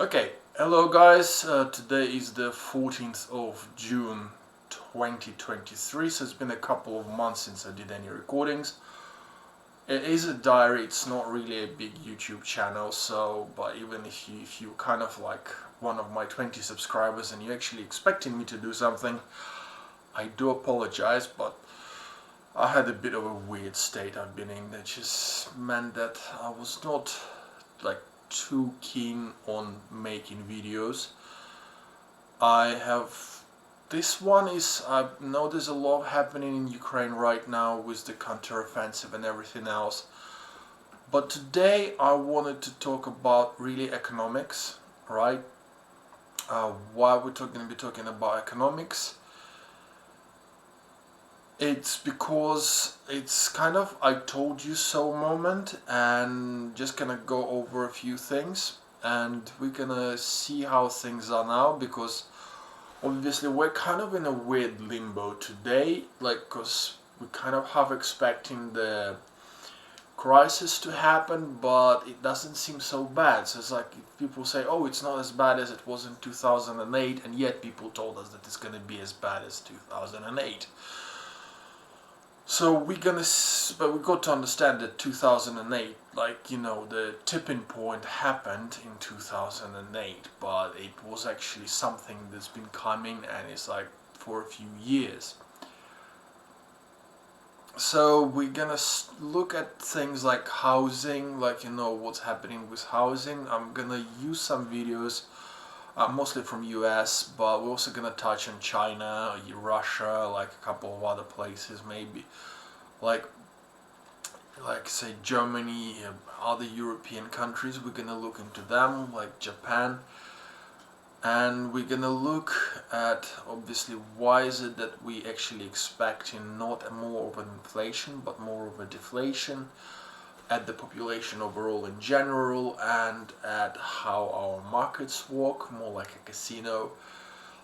Okay, hello guys, today is the 14th of June 2023, so it's been a couple of months since I did any recordings. It is a diary, it's not really a big YouTube channel, but even if you kind of like one of my 20 subscribers and you're actually expecting me to do something, I do apologize, but I had a bit of a weird state I've been in that just meant that I was not like too keen on making videos. I know there's a lot happening in Ukraine right now with the counteroffensive and everything else, but today I wanted to talk about really economics, right? Why we're going to be talking about economics? It's because it's kind of I told you so moment, and just gonna go over a few things and we're gonna see how things are now, because obviously we're kind of in a weird limbo today, like, because we kind of have expecting the crisis to happen, but it doesn't seem so bad. So it's like people say, oh, it's not as bad as it was in 2008, and yet people told us that it's gonna be as bad as 2008. So but we got to understand that 2008, the tipping point happened in 2008, but it was actually something that's been coming, and it's like for a few years. So we're gonna look at things like housing, what's happening with housing. I'm gonna use some videos, mostly from US, but we're also gonna touch on China, Russia, like a couple of other places maybe, like say Germany, other European countries. We're gonna look into them, like Japan, and we're gonna look at obviously why is it that we actually expecting not a more of an inflation but more of a deflation at the population overall in general, and at how our markets work more like a casino,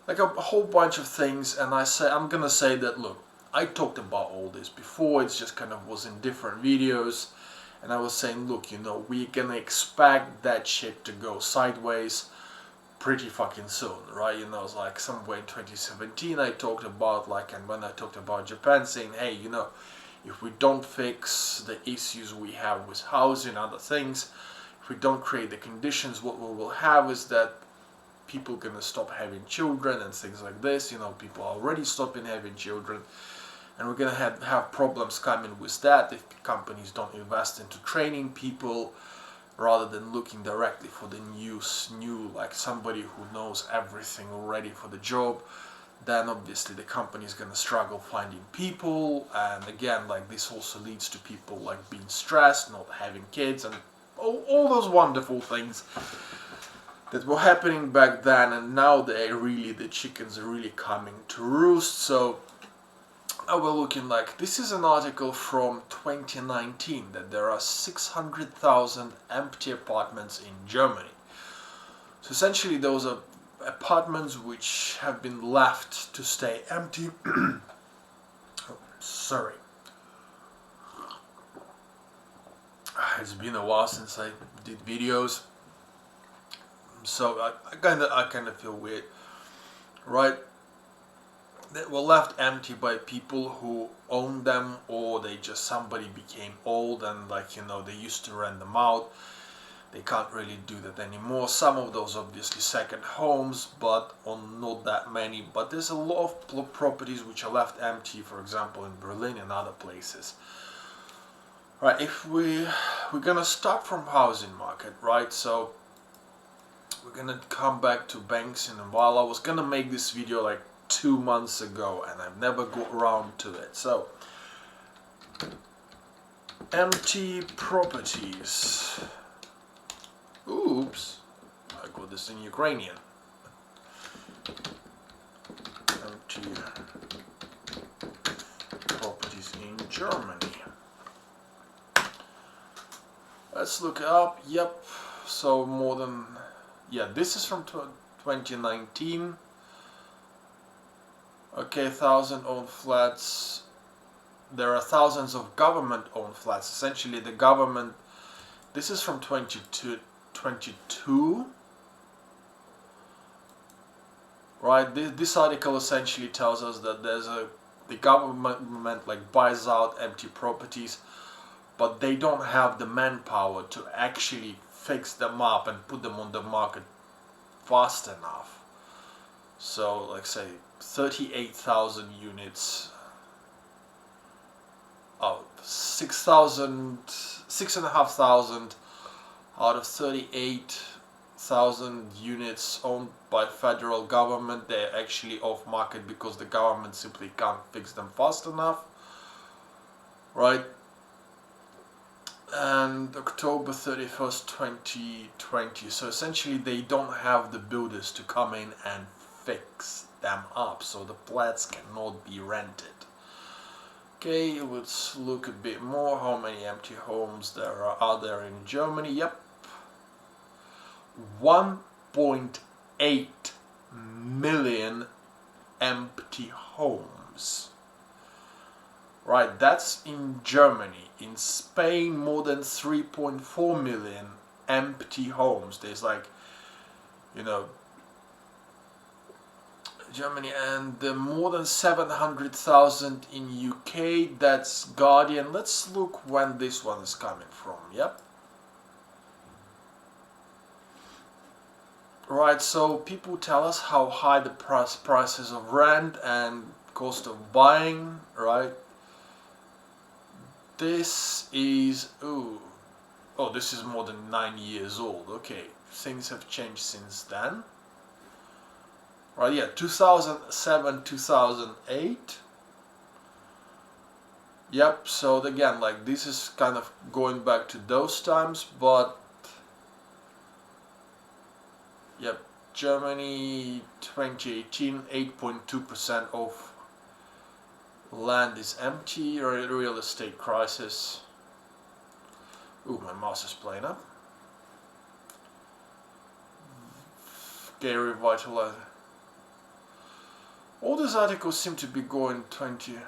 like a whole bunch of things. And I'm gonna say that, look, I talked about all this before, it's just kind of was in different videos, and I was saying, look, we're gonna expect that shit to go sideways pretty fucking soon, right? It's like somewhere in 2017 I talked about, and when I talked about Japan, saying, hey, if we don't fix the issues we have with housing, other things, if we don't create the conditions, what we will have is that people are gonna stop having children and things like this. People are already stopping having children, and we're gonna have problems coming with that if companies don't invest into training people rather than looking directly for the new like somebody who knows everything already for the job. Then obviously the company is going to struggle finding people, and again, like, this also leads to people like being stressed, not having kids, and all those wonderful things that were happening back then, and now the chickens are really coming to roost. So we're looking like, this is an article from 2019 that there are 600,000 empty apartments in Germany. So essentially those are apartments which have been left to stay empty. Oh, sorry. It's been a while since I did videos, so I kind of feel weird, right? That were left empty by people who own them, or somebody became old and they used to rent them out. They can't really do that anymore. Some of those obviously second homes, but not that many. But there's a lot of properties which are left empty, for example in Berlin and other places. Right, if we're gonna start from housing market, right? So we're gonna come back to banks in a while. I was gonna make this video like 2 months ago, and I've never got around to it. So, empty properties. Oops, I got this in Ukrainian. Empty properties in Germany. Let's look it up. Yep, so this is from 2019. Okay, 1,000 owned flats. There are thousands of government owned flats. Essentially the government, this is from 22, right? This article essentially tells us that the government like buys out empty properties, but they don't have the manpower to actually fix them up and put them on the market fast enough. So like say 38,000 units, oh, 6,500 out of 38,000 units owned by federal government, they're actually off market because the government simply can't fix them fast enough, right? And October 31st 2020, so essentially they don't have the builders to come in and fix them up, so the flats cannot be rented. Okay, let's look a bit more. How many empty homes are there in Germany? Yep, 1.8 million empty homes. Right, that's in Germany. In Spain, more than 3.4 million empty homes. There's like, you know, Germany, and more than 700,000 in UK. That's Guardian. Let's look when this one is coming from. Yep. Right, so people tell us how high the prices of rent and cost of buying, right? This is, this is more than 9 years old. Okay, things have changed since then. Right, yeah, 2007, 2008. Yep, so again, like this is kind of going back to those times, but yep, Germany 2018, 8.2% of land is empty, real estate crisis. Ooh, my mouse is playing up. Okay, revitalize. All these articles seem to be going 20.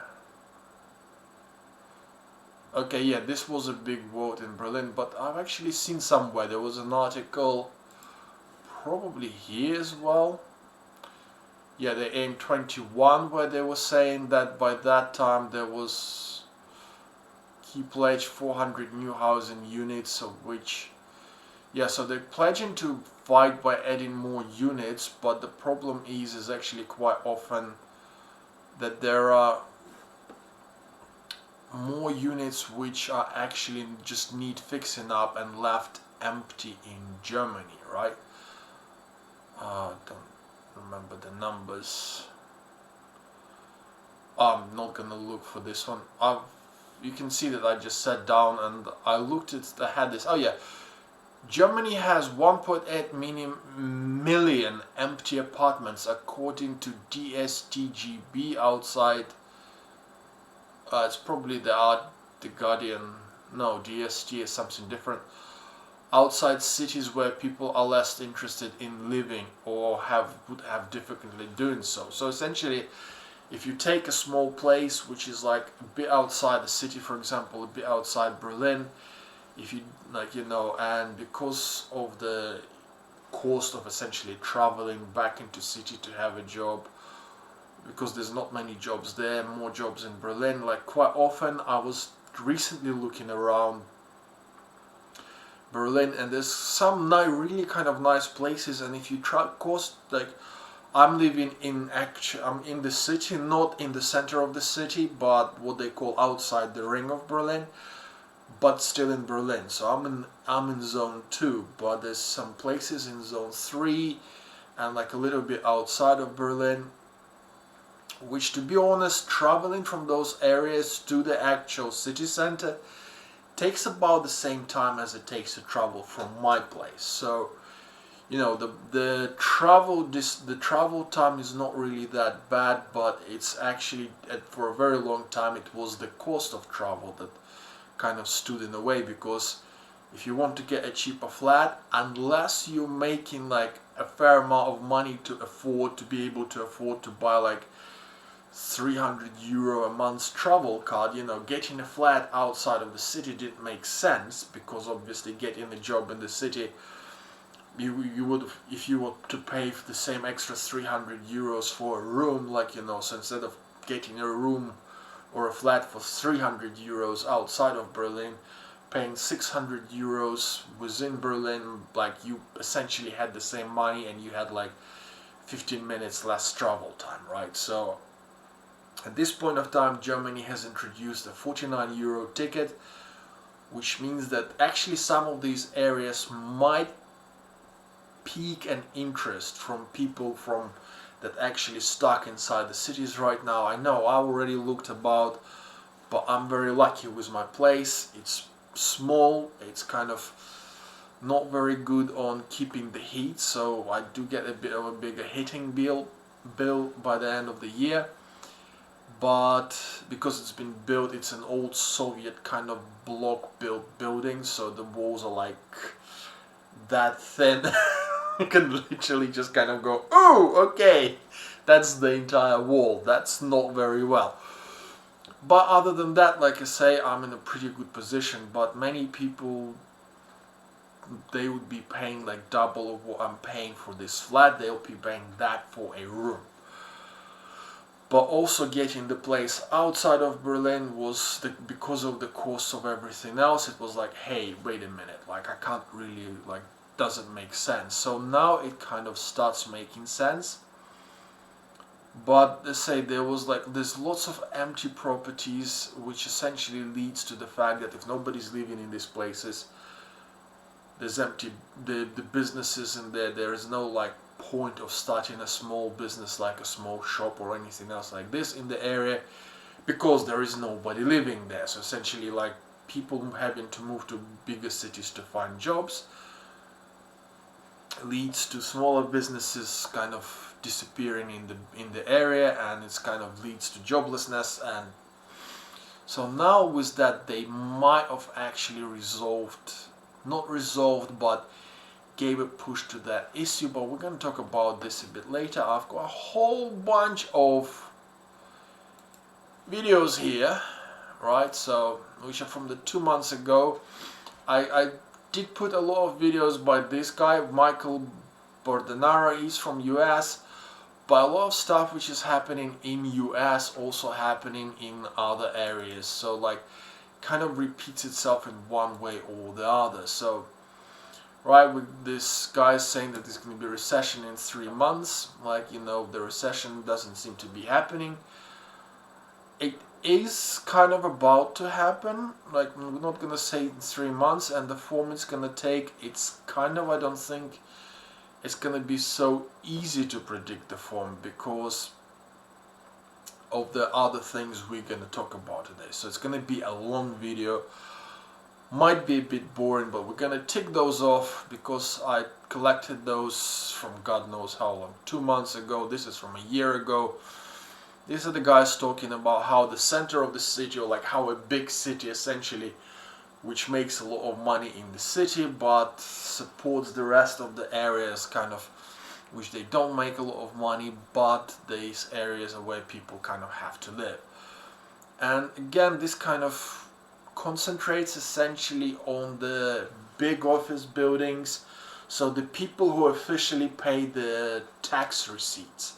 Okay, yeah, this was a big vote in Berlin, but I've actually seen somewhere there was an article, probably here as well. Yeah, they aimed 21, where they were saying that by that time there was he pledged 400 new housing units, of which, yeah, so they're pledging to fight by adding more units, but the problem is actually quite often that there are more units which are actually just need fixing up and left empty in Germany, right? Don't remember the numbers. I'm not gonna look for this one. You can see that I just sat down and I looked at, I had this, oh yeah, Germany has 1.8 million empty apartments according to DSTGB outside, it's probably the Guardian, no, DST is something different, outside cities where people are less interested in living or would have difficulty doing so. So essentially, if you take a small place which is like a bit outside the city, for example, a bit outside Berlin, if you like, you know, and because of the cost of essentially traveling back into city to have a job, because there's not many jobs there, more jobs in Berlin, like quite often I was recently looking around Berlin and there's some really kind of nice places, and if you cost, like I'm living in I'm in the city, not in the center of the city, but what they call outside the ring of Berlin, but still in Berlin. So I'm in zone 2, but there's some places in zone 3 and like a little bit outside of Berlin, which, to be honest, traveling from those areas to the actual city center takes about the same time as it takes to travel from my place. So, you know, the travel time is not really that bad, but it's actually, for a very long time, it was the cost of travel that kind of stood in the way, because if you want to get a cheaper flat, unless you're making like a fair amount of money to be able to afford to buy like €300 a month travel card, you know, getting a flat outside of the city didn't make sense, because obviously getting a job in the city you would, if you were to pay the same extra 300 euros for a room, like, you know, so instead of getting a room or a flat for 300 euros outside of Berlin, paying 600 euros within Berlin, like, you essentially had the same money and you had like 15 minutes less travel time, right? So at this point of time, Germany has introduced a 49 euro ticket, which means that actually some of these areas might peak an interest from people from that actually stuck inside the cities right now. I know I already looked about, but I'm very lucky with my place. It's small, it's kind of not very good on keeping the heat, so I do get a bit of a bigger heating bill by the end of the year. But because it's been built, it's an old Soviet kind of block built building, so the walls are like that thin. You can literally just kind of go, oh, okay, that's the entire wall. That's not very well. But other than that, like I say, I'm in a pretty good position. But many people, they would be paying like double of what I'm paying for this flat. They'll be paying that for a room. But also getting the place outside of Berlin was, because of the cost of everything else, it was like, hey, wait a minute, like I can't really, like, doesn't make sense. So now it kind of starts making sense. But they say there's lots of empty properties, which essentially leads to the fact that if nobody's living in these places, there's empty, the businesses in there is no like point of starting a small business like a small shop or anything else like this in the area, because there is nobody living there. So essentially, like, people having to move to bigger cities to find jobs leads to smaller businesses kind of disappearing in the area, and it's kind of leads to joblessness. And so now with that, they might have actually not resolved, but gave a push to that issue. But we're going to talk about this a bit later. I've got a whole bunch of videos here, right, so which are from the 2 months ago. I did put a lot of videos by this guy, Michael Bordenaro. He's from US, but a lot of stuff which is happening in US also happening in other areas, so like kind of repeats itself in one way or the other. So right, with this guy saying that there's going to be a recession in 3 months, like, you know, the recession doesn't seem to be happening. It is kind of about to happen, like, we're not going to say in 3 months, and the form it's going to take, it's kind of, I don't think it's going to be so easy to predict the form because of the other things we're going to talk about today. So it's going to be a long video, might be a bit boring, but we're going to tick those off because I collected those from God knows how long, 2 months ago. This is from a year ago. These are the guys talking about how the center of the city, or like how a big city essentially, which makes a lot of money in the city but supports the rest of the areas, kind of, which they don't make a lot of money, but these areas are where people kind of have to live. And again, this kind of concentrates essentially on the big office buildings, so the people who officially pay the tax receipts,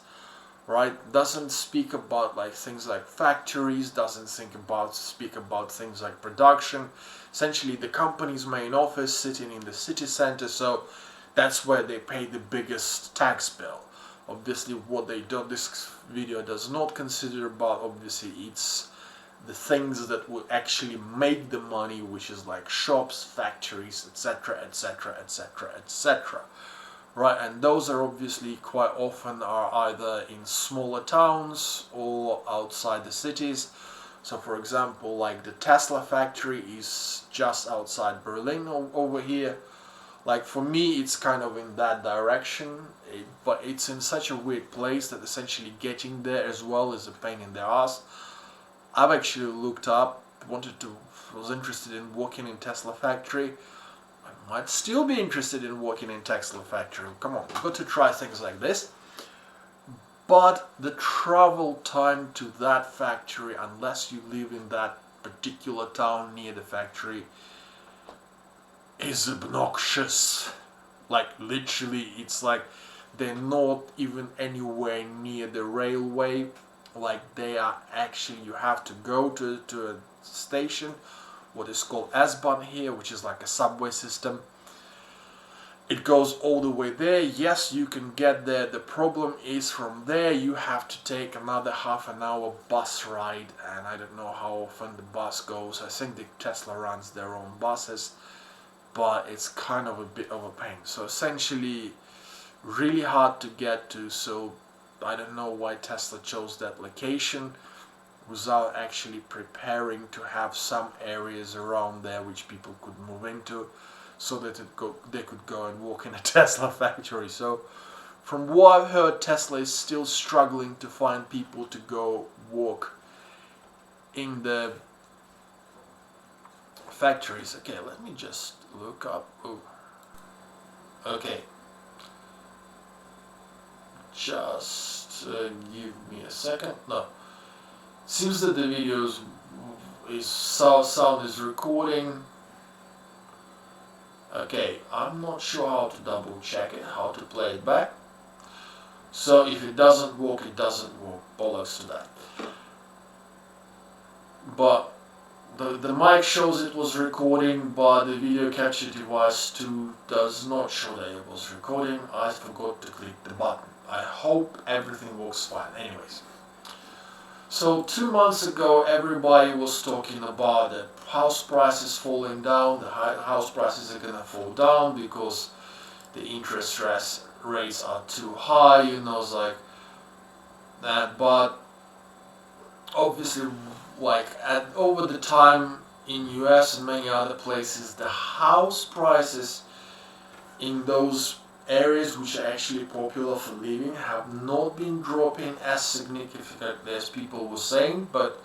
right? Doesn't speak about like things like factories, doesn't speak about things like production. Essentially the company's main office sitting in the city center, so that's where they pay the biggest tax bill. Obviously what they don't, this video does not consider about, obviously it's the things that will actually make the money, which is like shops, factories, etc, etc, etc, etc. Right, and those are obviously quite often are either in smaller towns or outside the cities. So for example, like the Tesla factory is just outside Berlin over here. Like for me, it's kind of in that direction, but it's in such a weird place that essentially getting there as well is a pain in the ass. I've actually looked up, was interested in working in Tesla factory. I might still be interested in working in Tesla factory. Come on, we've got to try things like this. But the travel time to that factory, unless you live in that particular town near the factory, is obnoxious. like literally, it's like they're not even anywhere near the railway. Like they are actually, you have to go to a station, what is called S-Bahn here, which is like a subway system. It goes all the way there. Yes, you can get there. The problem is from there you have to take another half an hour bus ride, and I don't know how often the bus goes. I think the Tesla runs their own buses, but it's kind of a bit of a pain. So essentially, really hard to get to. So I don't know why Tesla chose that location without actually preparing to have some areas around there which people could move into, so that they could go and walk in a Tesla factory. So from what I've heard, Tesla is still struggling to find people to go walk in the factories. Okay, let me just look up. Ooh. Okay, just give me a second. No, seems that the videos sound is recording. Okay, I'm not sure how to double check it, how to play it back. So if it doesn't work, it doesn't work. Bollocks to that. But the mic shows it was recording, but the video capture device too does not show that it was recording. I forgot to click the button. I hope everything works fine. Anyways. So 2 months ago, everybody was talking about the house prices falling down. The house prices are gonna fall down because the interest rates are too high. You know, it's like that. But obviously, like over the time in US and many other places, the house prices in those areas which are actually popular for living have not been dropping as significantly as people were saying, but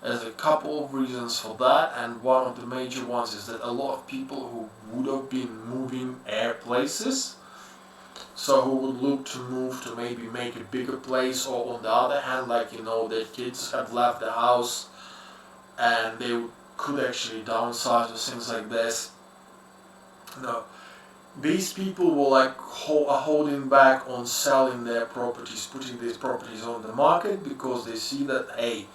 there's a couple of reasons for that, and one of the major ones is that a lot of people who would have been moving places, so who would look to move to maybe make a bigger place, or on the other hand, like, you know, their kids had left the house and they could actually downsize or things like this. No. These people were like holding back on selling their properties, putting these properties on the market, because they see that, hey,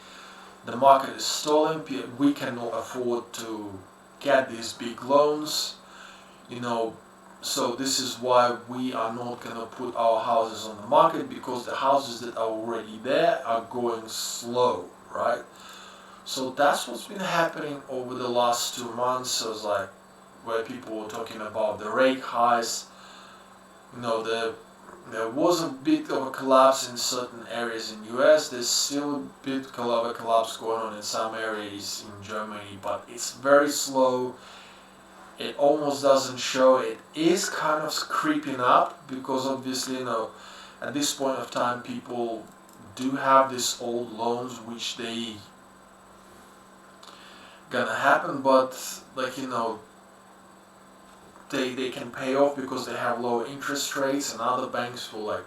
the market is stalling, we cannot afford to get these big loans, you know, so this is why we are not going to put our houses on the market, because the houses that are already there are going slow, right? So that's what's been happening over the last 2 months. So it's like, where people were talking about the rate highs, you know, there was a bit of a collapse in certain areas in US. There's still a bit of a collapse going on in some areas in Germany, but it's very slow. It almost doesn't show. It is kind of creeping up, because obviously, you know, at this point of time, people do have these old loans which they gonna happen, but like, you know, they can pay off because they have low interest rates, and other banks will like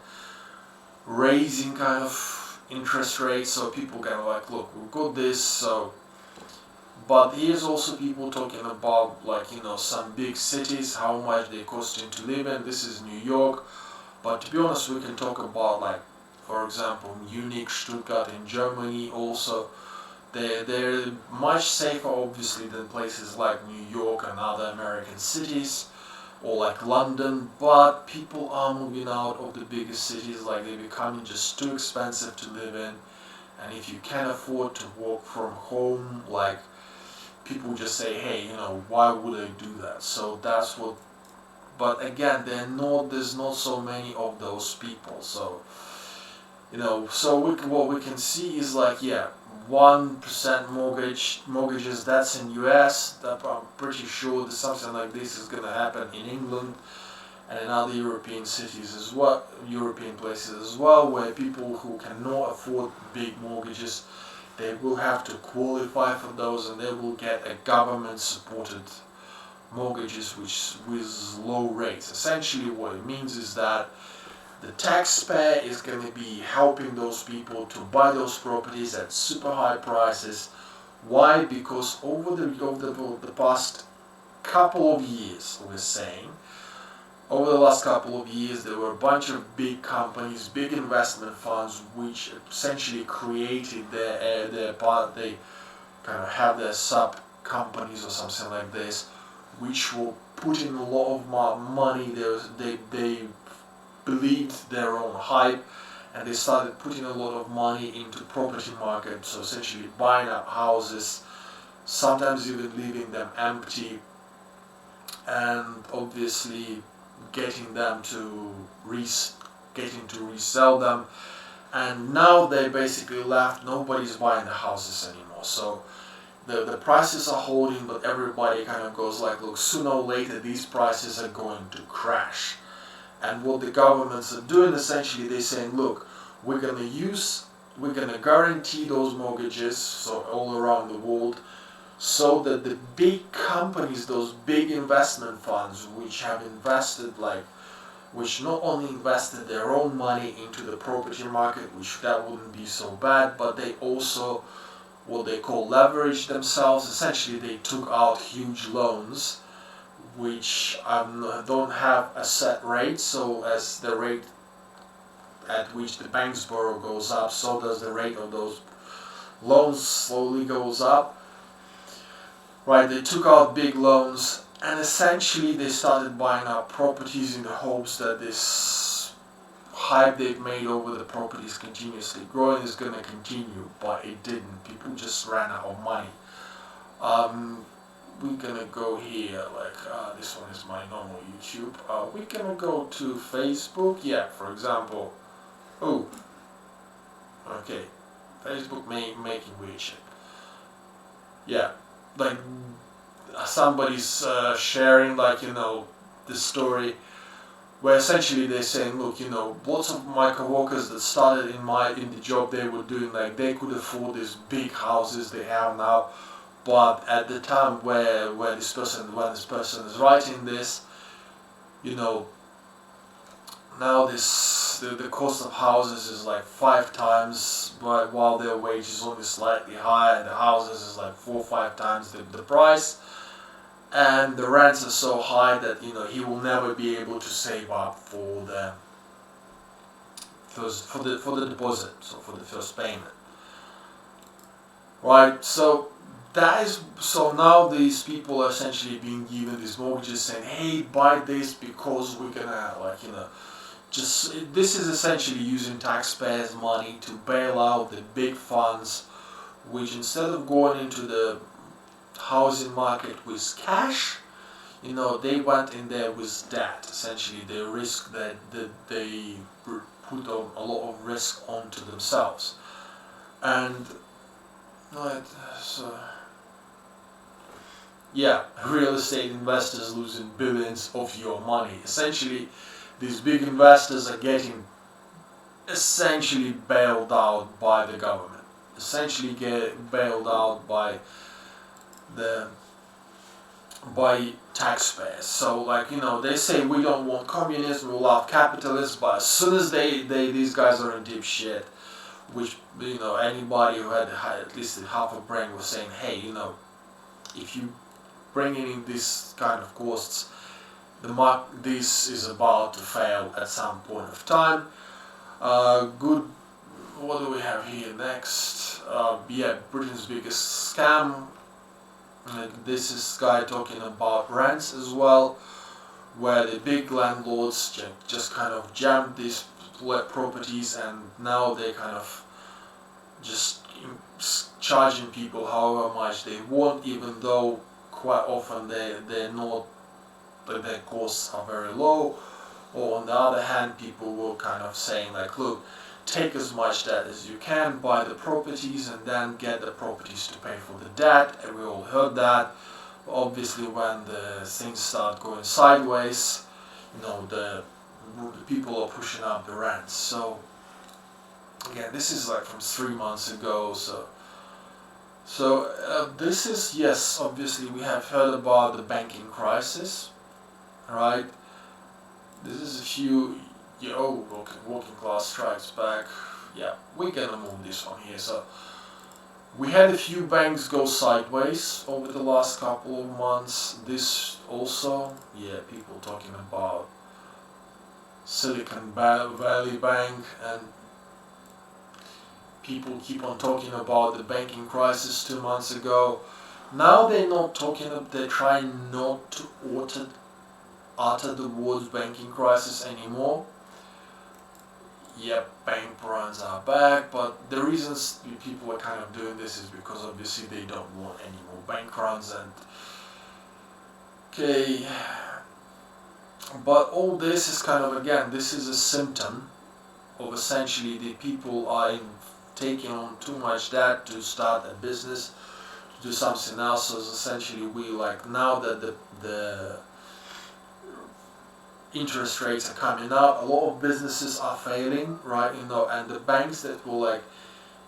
raising kind of interest rates, so people can like, look, we've got this. So, but here's also people talking about, like, you know, some big cities, how much they costing to live in. This is New York, but to be honest, we can talk about, like, for example, Munich, Stuttgart in Germany also. They're much safer, obviously, than places like New York and other American cities, or like London, but people are moving out of the biggest cities. Like, they're becoming just too expensive to live in, and if you can't afford to work from home, like, people just say, hey, you know, why would I do that? So that's what, but again, there's not so many of those people. So, you know, so what we can see is, like, yeah, 1% mortgages, that's in US. That I'm pretty sure that something like this is going to happen in England and in other European cities as well, European places as well, where people who cannot afford big mortgages, they will have to qualify for those, and they will get a government supported mortgages with low rates. Essentially what it means is that the taxpayer is going to be helping those people to buy those properties at super high prices. Why? Because over the past couple of years, we're saying, over the last couple of years, there were a bunch of big companies, big investment funds, which essentially created their part. They kind of have their sub companies or something like this, which will put in a lot of money. They believed their own hype, and they started putting a lot of money into property market. So essentially buying up houses, sometimes even leaving them empty, and obviously getting to resell them. And now they basically left. Nobody's buying the houses anymore. So the prices are holding, but everybody kind of goes like, look, sooner or later these prices are going to crash. And what the governments are doing, essentially, they're saying, look, we're gonna guarantee those mortgages, so all around the world, so that the big companies, those big investment funds, which have invested which not only invested their own money into the property market, which that wouldn't be so bad, but they also, what they call, leverage themselves. Essentially, they took out huge loans, which don't have a set rate. So as the rate at which the banks borrow goes up, so does the rate of those loans slowly goes up. Right, they took out big loans, and essentially they started buying up properties in the hopes that this hype they've made over the properties continuously growing is going to continue, but it didn't. People just ran out of money. We're gonna go here, this one is my normal YouTube. We're gonna go to Facebook, yeah, for example. Oh, okay, Facebook making weird shit. Yeah, like somebody's sharing, the story where essentially they're saying, look, lots of my co-workers that started in the job they were doing, they could afford these big houses they have now. But at the time when this person is writing this, now the cost of houses is like 5 times, but while their wage is only slightly higher, the houses is like 4 or 5 times the price, and the rents are so high that he will never be able to save up for the deposit, so for the first payment. Right, so now these people are essentially being given these mortgages saying, hey, buy this because we're gonna this is essentially using taxpayers' money to bail out the big funds, which instead of going into the housing market with cash, they went in there with debt. Essentially, they risk that they put a lot of risk onto themselves. And yeah, real estate investors losing billions of your money. Essentially, these big investors are getting essentially bailed out by the government. Essentially get bailed out by taxpayers. So they say we don't want communism, we love capitalism, but as soon as these guys are in deep shit, which anybody who had at least half a brain was saying, hey, if you bringing in this kind of costs, this is about to fail at some point of time. What do we have here next? Britain's biggest scam. This is guy talking about rents as well, where the big landlords just kind of jammed these properties, and now they kind of just charging people however much they want, even though quite often they're not, their costs are very low. Or on the other hand, people were kind of saying look, take as much debt as you can, buy the properties, and then get the properties to pay for the debt. And we all heard that. Obviously, when the things start going sideways, the people are pushing up the rents. So again, this is from 3 months ago. So this is, yes, obviously we have heard about the banking crisis, right? This is a few, working class strikes back. Yeah, we're gonna move this one here. So we had a few banks go sideways over the last couple of months. This also, people talking about Silicon Valley Bank, and people keep on talking about the banking crisis 2 months ago. Now they're not talking, they're trying not to utter the words banking crisis anymore. Yep, bank runs are back, but the reasons people are kind of doing this is because obviously they don't want any more bank runs. And okay, but all this is kind of, again, this is a symptom of essentially the people are taking on too much debt to start a business, to do something else. So essentially we, like, now that the interest rates are coming up, a lot of businesses are failing, right? And the banks that were like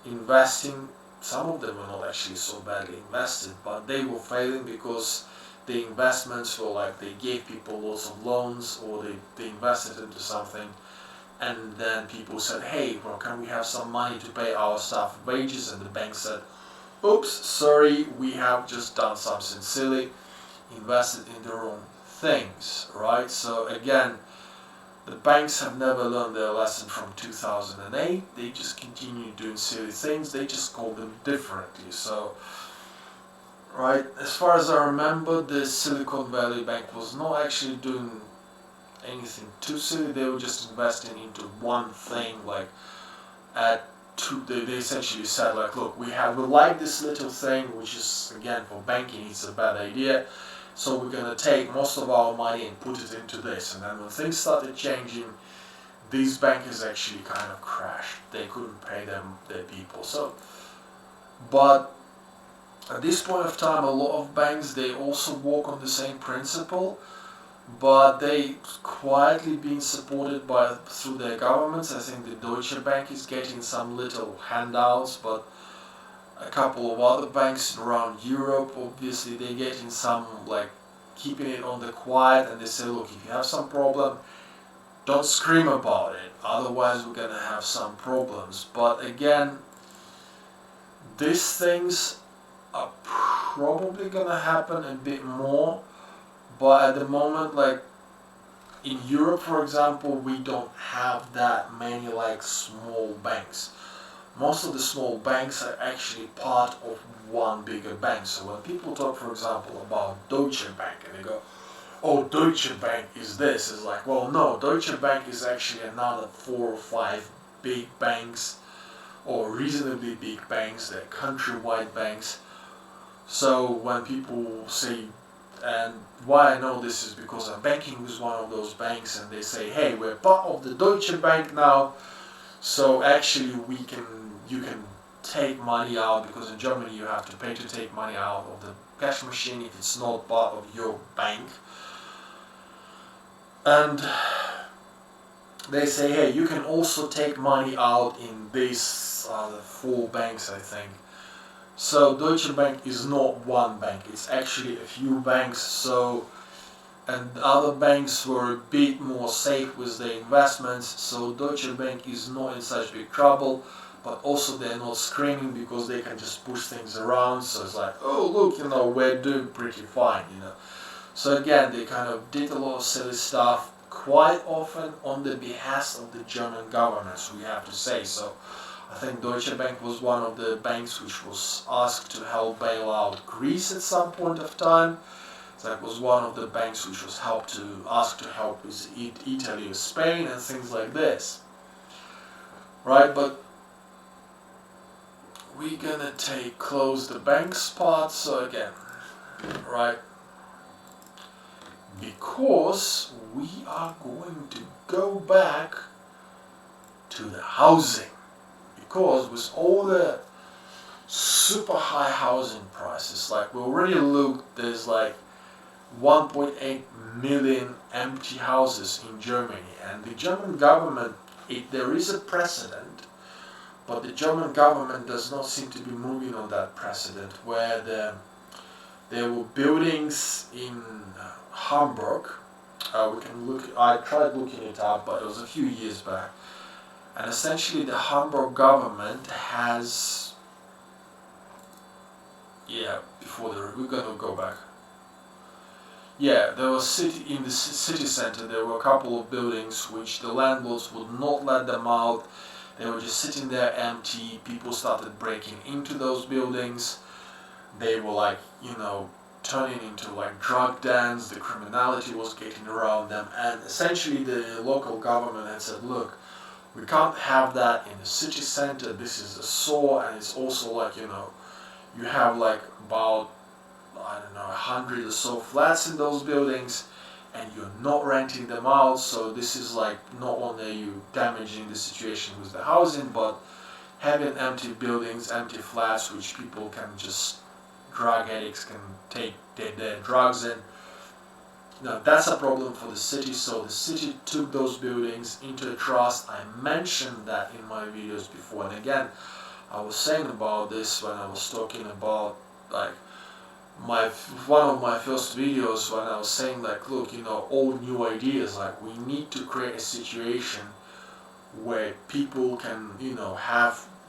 investing, some of them were not actually so badly invested, but they were failing because the investments were like, they gave people lots of loans, or they invested into something, and then people said, hey, well, can we have some money to pay our staff wages? And the bank said, oops, sorry, we have just done something silly, invested in the wrong things, right? So again, the banks have never learned their lesson from 2008. They just continue doing silly things. They just call them differently. So, right, as far as I remember, the Silicon Valley Bank was not actually doing anything too silly. They were just investing into one thing, like they essentially said, like, look, we like this little thing, which is, again, for banking, it's a bad idea. So we're going to take most of our money and put it into this. And then when things started changing, these bankers actually kind of crashed. They couldn't pay their people. So, but at this point of time, a lot of banks, they also work on the same principle, but they quietly being supported through their governments. I think the Deutsche Bank is getting some little handouts, but a couple of other banks around Europe, obviously, they're getting some, like, keeping it on the quiet, and they say, look, if you have some problem, don't scream about it, otherwise we're gonna have some problems. But again, these things are probably gonna happen a bit more, but at the moment, like, in Europe, for example, we don't have that many, like, small banks. Most of the small banks are actually part of one bigger bank. So when people talk, for example, about Deutsche Bank, and they go, oh, Deutsche Bank is this, it's like, well, no, Deutsche Bank is actually another 4 or 5 big banks, or reasonably big banks. They're countrywide banks. So when people say, and why I know this is because I'm banking with one of those banks, and they say, hey, we're part of the Deutsche Bank now, so actually you can take money out, because in Germany you have to pay to take money out of the cash machine if it's not part of your bank. And they say, hey, you can also take money out in these 4 banks, I think. So Deutsche Bank is not one bank, it's actually a few banks. So, and other banks were a bit more safe with their investments, so Deutsche Bank is not in such big trouble, but also they're not screaming because they can just push things around. So it's like, oh, look, we're doing pretty fine, So again, they kind of did a lot of silly stuff, quite often on the behest of the German governments, we have to say. So I think Deutsche Bank was one of the banks which was asked to help bail out Greece at some point of time. That was one of the banks which was asked to help with Italy or Spain and things like this. Right, but we're gonna close the banks part. So again, right, because we are going to go back to the housing. Because with all the super high housing prices, like we already looked, there's like 1.8 million empty houses in Germany, and the German government, there is a precedent, but the German government does not seem to be moving on that precedent, where there were buildings in Hamburg. I tried looking it up, but it was a few years back. And essentially the Hamburg government has, we're gonna go back. Yeah, there was in the city center. There were a couple of buildings which the landlords would not let them out. They were just sitting there empty. People started breaking into those buildings. They were like, turning into like drug dens. The criminality was getting around them, and essentially the local government had said, "Look, we can't have that in the city center. This is a sore, and it's also like you have like about, I don't know, 100 or so flats in those buildings, and you're not renting them out. So this is like not only are you damaging the situation with the housing, but having empty buildings, empty flats, which people can just, drug addicts can take their drugs in. Now that's a problem for the city. So the city took those buildings into a trust. I mentioned that in my videos before, and again, I was saying about this when I was talking about like one of my first videos, when I was saying like, look, all new ideas, like we need to create a situation where people can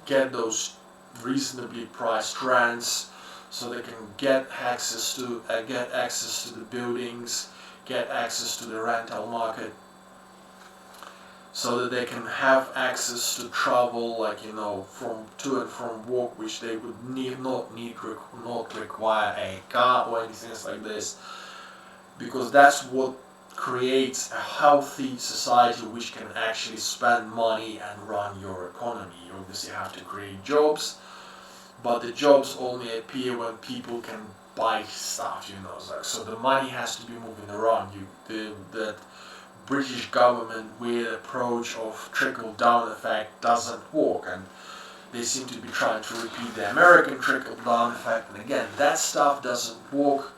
get those reasonably priced rents, so they can get access to the buildings, get access to the rental market, so that they can have access to travel, like from to and from work, which they would not require a car or anything like this, because that's what creates a healthy society which can actually spend money and run your economy. You obviously have to create jobs, but the jobs only appear when people can buy stuff. So the money has to be moving around. That British government weird approach of trickle-down effect doesn't work, and they seem to be trying to repeat the American trickle-down effect, and again, that stuff doesn't work,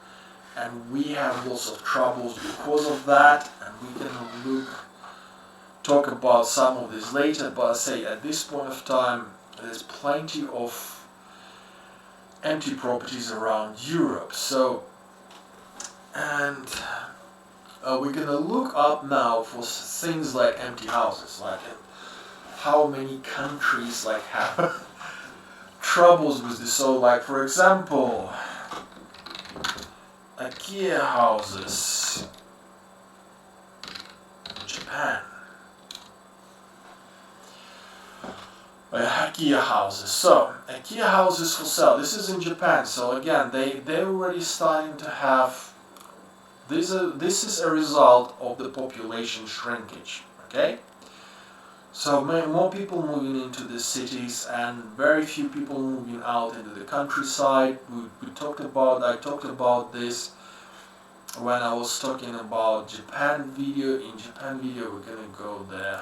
and we have lots of troubles because of that, and we're gonna talk about some of this later. But I say at this point of time, there's plenty of empty properties around Europe. So, and we're gonna look up now for things like empty houses, like how many countries like have troubles with this. So, like for example, IKEA houses in Japan. IKEA houses. So IKEA houses for sale. This is in Japan. So again, they're already starting to have. This is a result of the population shrinkage. Okay. So more people moving into the cities and very few people moving out into the countryside. I talked about this when I was talking about Japan video. In Japan video, we're gonna go there.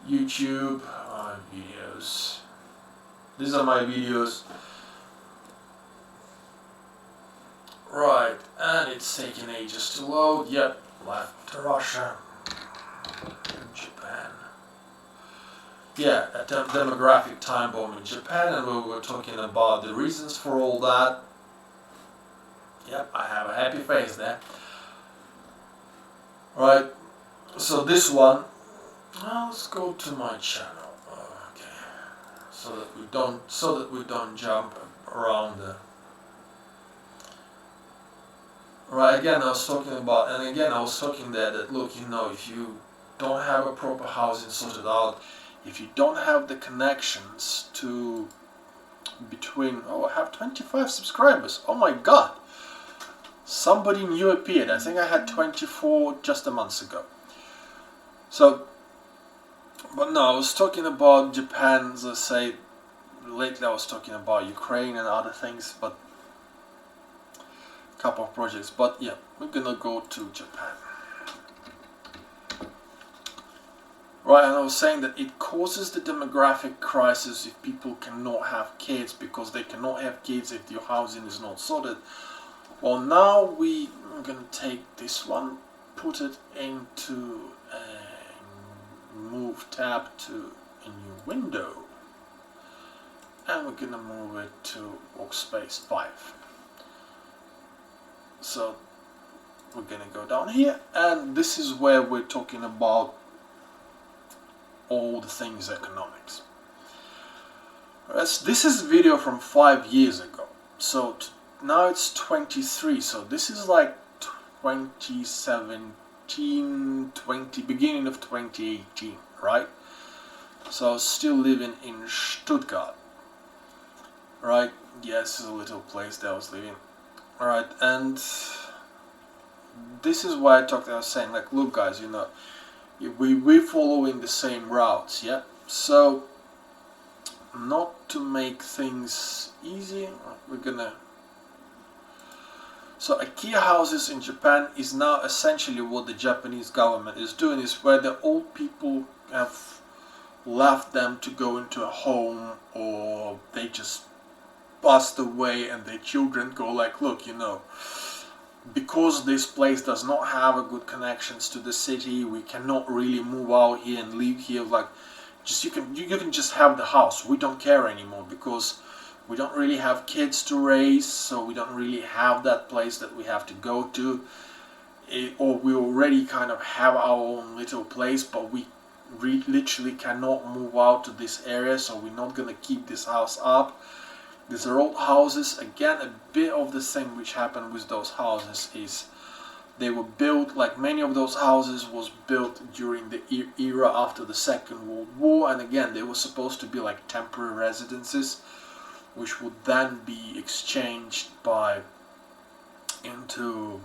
YouTube videos. These are my videos. Right, and it's taking ages to load. Yep, left to Russia. Japan. Yeah, a demographic time bomb in Japan, and we were talking about the reasons for all that. Yep, I have a happy face there. Right, so this one. Now let's go to my channel. Okay, so that we don't jump around the. Right, again I was talking there that look, if you don't have a proper housing sorted out, if you don't have the connections to between, I have 25 subscribers, oh my god, somebody new appeared. I think I had 24 just a month ago. So, but no, I was talking about Japan, as I say, lately I was talking about Ukraine and other things, but couple of projects, but yeah, we're gonna go to Japan. Right, and I was saying that it causes the demographic crisis if people cannot have kids, because they cannot have kids if your housing is not sorted. Well, now we're gonna take this one, put it into a move tab to a new window, and we're gonna move it to workspace 5. So we're gonna go down here, and this is where we're talking about all the things economics. This is a video from 5 years ago. So now it's 23, so this is like 2017, beginning of 2018, right? So still living in Stuttgart, right? Yeah, this is a little place that I was living. Alright, and this is why I was saying, like, look guys, you know, we're following the same routes, yeah? So, not to make things easy, we're gonna... So IKEA houses in Japan is now essentially what the Japanese government is doing, is where the old people have left them to go into a home, or they just passed away and their children go like, look, you know, because this place does not have a good connections to the city, we cannot really move out here and live here, like, just you can just have the house, we don't care anymore, because we don't really have kids to raise, so we don't really have that place that we have to go to, or we already kind of have our own little place, but we literally cannot move out to this area, so we're not gonna keep this house up. These are old houses. Again, a bit of the thing which happened with those houses is they were built, like many of those houses was built during the era after the Second World War, and again they were supposed to be like temporary residences, which would then be exchanged into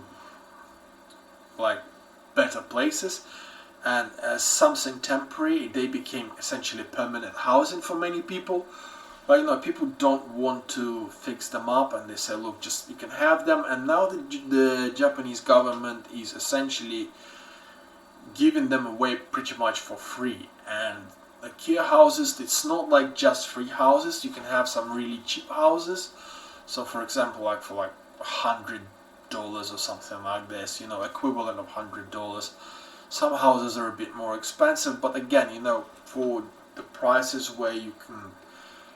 like better places, and as something temporary they became essentially permanent housing for many people. But you know, people don't want to fix them up, and they say, look, just you can have them. And now the Japanese government is essentially giving them away pretty much for free. And IKEA houses, it's not like just free houses. You can have some really cheap houses. So for example, like for like $100 or something like this, you know, equivalent of $100. Some houses are a bit more expensive, but again, you know, for the prices where you can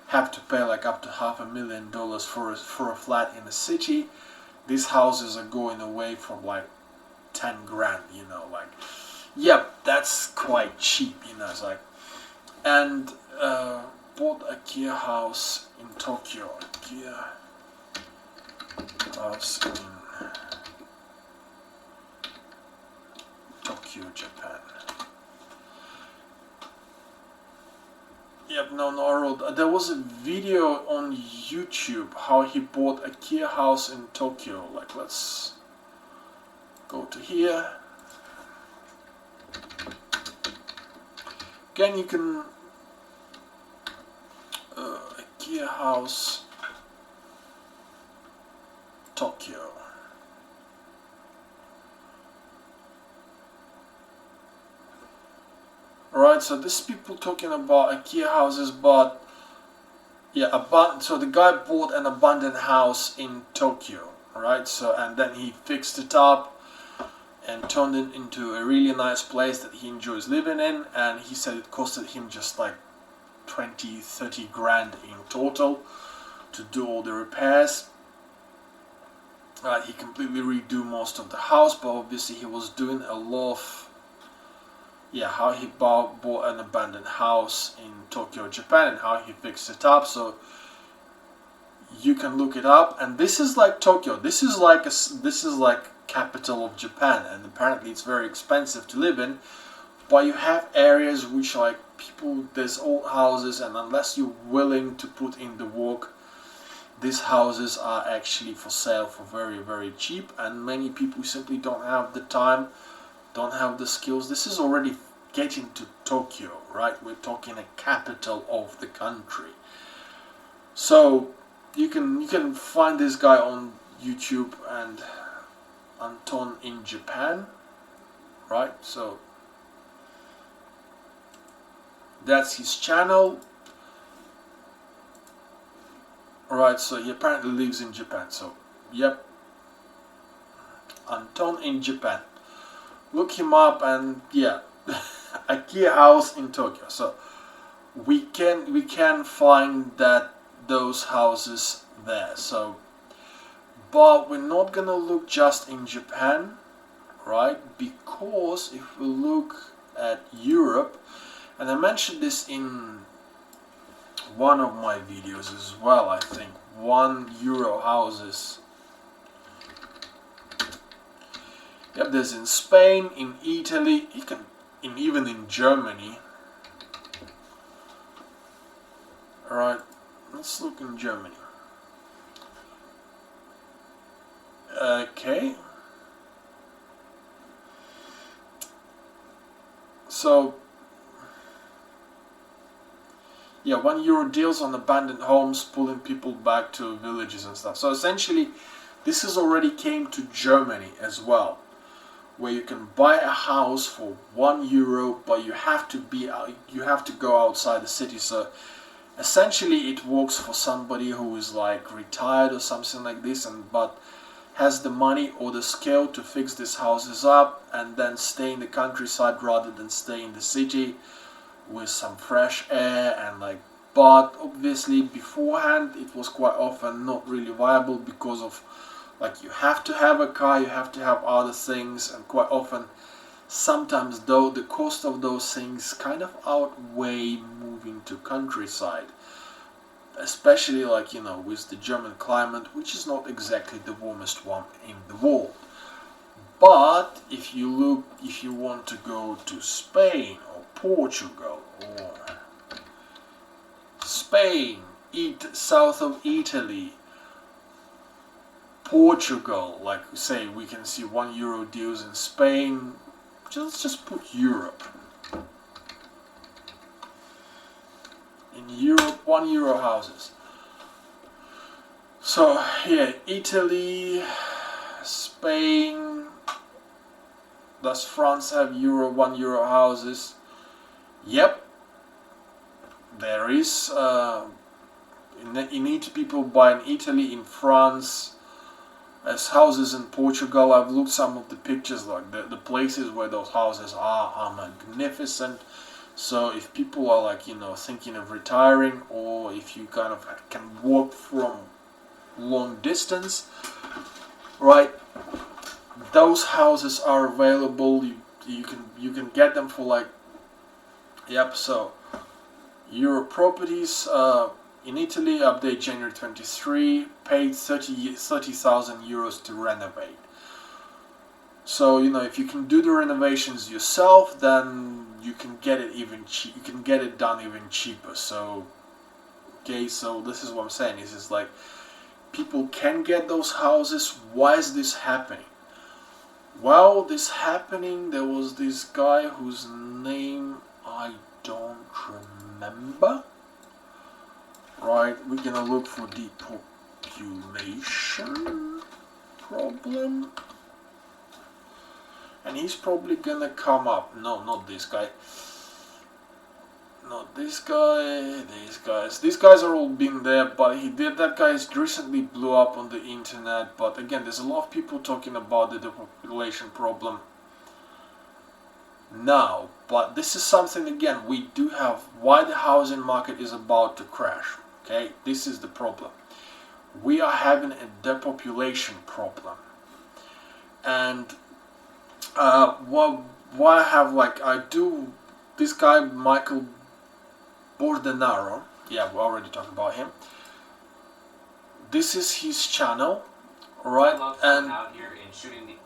have to pay like up to $500,000 for a flat in the city, these houses are going away for like 10 grand, you know, like, yep, that's quite cheap, you know. It's like, and bought a IKEA house in Tokyo, IKEA house in Tokyo, Japan. Yep, no, there was a video on YouTube how he bought a IKEA house in Tokyo. Like, let's go to here. Again, you can IKEA house Tokyo. Alright, so this is people talking about IKEA houses, but yeah, so the guy bought an abandoned house in Tokyo, right? So, and then he fixed it up and turned it into a really nice place that he enjoys living in, and he said it costed him just like 20-30 grand in total to do all the repairs. He completely redo most of the house, but obviously he was doing a lot of how he bought an abandoned house in Tokyo, Japan, and how he fixed it up. So you can look it up, and this is like Tokyo. This is like capital of Japan, and apparently it's very expensive to live in. But you have areas which, like, people, there's old houses, and unless you're willing to put in the work, these houses are actually for sale for very, very cheap, and many people simply don't have the time, don't have the skills. This is already getting to Tokyo, right? We're talking a capital of the country. So you can find this guy on YouTube, and Anton in Japan, right? So that's his channel. Right, so he apparently lives in Japan. So yep, Anton in Japan. Look him up, and yeah, IKEA house in Tokyo. So we can find those houses there. So, but we're not gonna look just in Japan, right? Because if we look at Europe, and I mentioned this in one of my videos as well, I think, €1 houses Yep, there's in Spain, in Italy, even in Germany. Alright, let's look in Germany. Okay. So, yeah, €1 deals on abandoned homes, pulling people back to villages and stuff. So essentially, this has already came to Germany as well, where you can buy a house for €1, but you have to go outside the city. So essentially, it works for somebody who is like retired or something like this, but has the money or the skill to fix these houses up and then stay in the countryside rather than stay in the city with some fresh air and like. But obviously beforehand it was quite often not really viable because of like you have to have a car, you have to have other things, and quite often sometimes though the cost of those things kind of outweigh moving to countryside, especially like, you know, with the German climate, which is not exactly the warmest one in the world. But if you want to go to Spain or Portugal or Spain, south of Italy, Portugal, like say we can see €1 deals in Spain, let's just put Europe. In Europe, €1 houses. So here, Italy, Spain, does France have €1 houses? Yep, there is. People buy in Italy, in France, as houses in Portugal. I've looked some of the pictures, like the places where those houses are magnificent. So if people are like, you know, thinking of retiring, or if you kind of can walk from long distance, right, those houses are available. You can get them for like, yep. So Euro properties in Italy, update January 23, paid 30,000 euros to renovate. So, you know, if you can do the renovations yourself, then you can get it you can get it done even cheaper. So, okay, so this is what I'm saying. This is like, people can get those houses. Why is this happening? Well, this happening, there was this guy whose name I don't remember. Right, we're gonna look for depopulation problem. And he's probably gonna come up. No, not this guy. Not this guy. These guys. These guys are all been there, but that guy recently blew up on the internet. But again, there's a lot of people talking about the depopulation problem now. But this is something, again, we do have, why the housing market is about to crash. Okay, this is the problem. We are having a depopulation problem. And what I have, like, this guy Michael Bordenaro, yeah, we already talked about him. This is his channel, right? And out here and shooting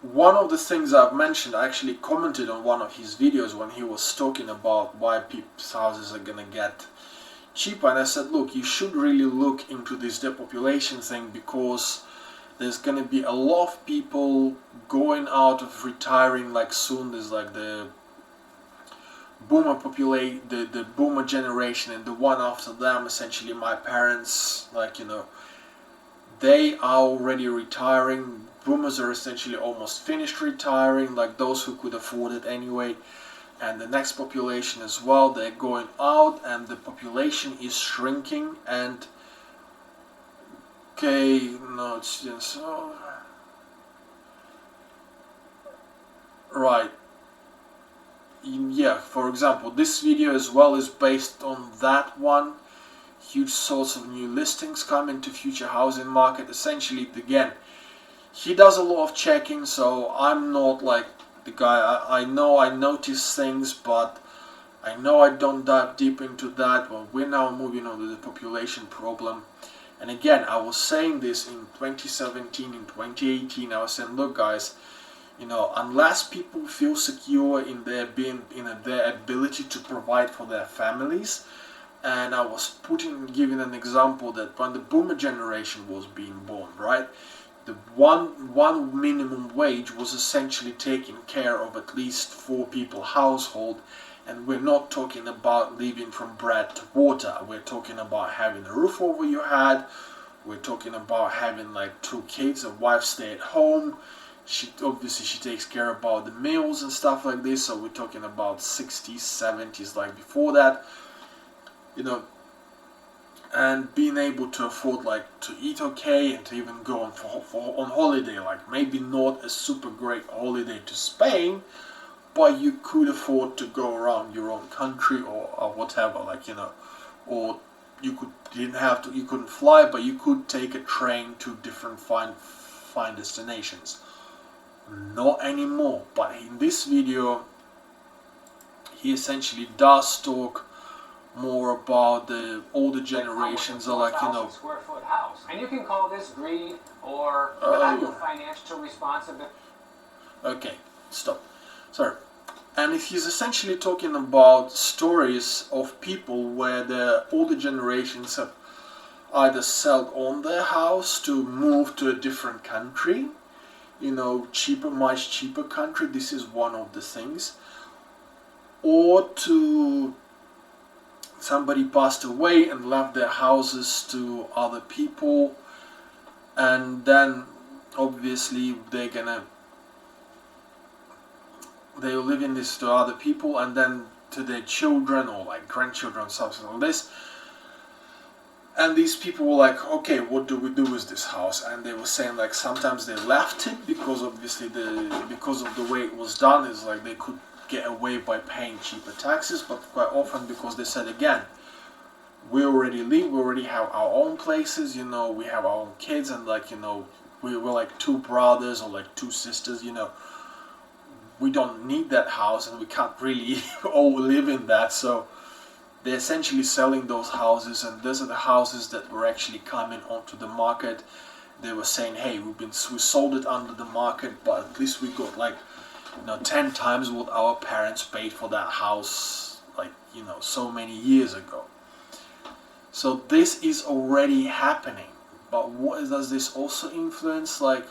one of the things I've mentioned, I actually commented on one of his videos when he was talking about why people's houses are gonna get cheaper, and I said, look, you should really look into this depopulation thing, because there's gonna be a lot of people going out of retiring like soon. There's like the boomer the boomer generation, and the one after them, essentially my parents, like, you know, they are already retiring. Boomers are essentially almost finished retiring, like those who could afford it anyway. And the next population as well, they're going out, and the population is shrinking. And okay, no, it's just right. Yeah, for example, this video as well is based on that one. Huge source of new listings coming to future housing market. Essentially, again, he does a lot of checking, so I'm not like the guy. I know I notice things, but I know I don't dive deep into that. Well, we're now moving on to the population problem, And again, I was saying this in 2017, in 2018, I was saying, look guys, you know, unless people feel secure in their their ability to provide for their families, and I was giving an example that when the boomer generation was being born, right, the one minimum wage was essentially taking care of at least 4 people household, and we're not talking about living from bread to water. We're talking about having a roof over your head. We're talking about having like 2 kids, a wife stay at home. She takes care about the meals and stuff like this. So we're talking about 60s, 70s, like before that, you know, and being able to afford like to eat okay and to even go on holiday, like maybe not a super great holiday to Spain, but you could afford to go around your own country or whatever, like, you know, or you couldn't fly, but you could take a train to different fine destinations. Not anymore. But in this video, he essentially does talk more about the older generations are like, you know, square foot house, and you can call this greed or lack of financial responsibility. Okay, stop. Sorry. And he's essentially talking about stories of people where the older generations have either sold on their house to move to a different country, you know, much cheaper country. This is one of the things. Or to somebody passed away and left their houses to other people, and then obviously they'll live in this to other people, and then to their children or like grandchildren, something like this. And these people were like, okay, what do we do with this house? And they were saying like sometimes they left it because obviously because of the way it was done, is like they could get away by paying cheaper taxes, but quite often because they said, again, we already have our own places, you know, we have our own kids, and like, you know, we're like 2 brothers or like 2 sisters, you know, we don't need that house and we can't really all live in that. So they're essentially selling those houses, and those are the houses that were actually coming onto the market. They were saying, hey, we sold it under the market, but at least we got like, you know, 10 times what our parents paid for that house, like, you know, so many years ago. So this is already happening. But what does this also influence? Like,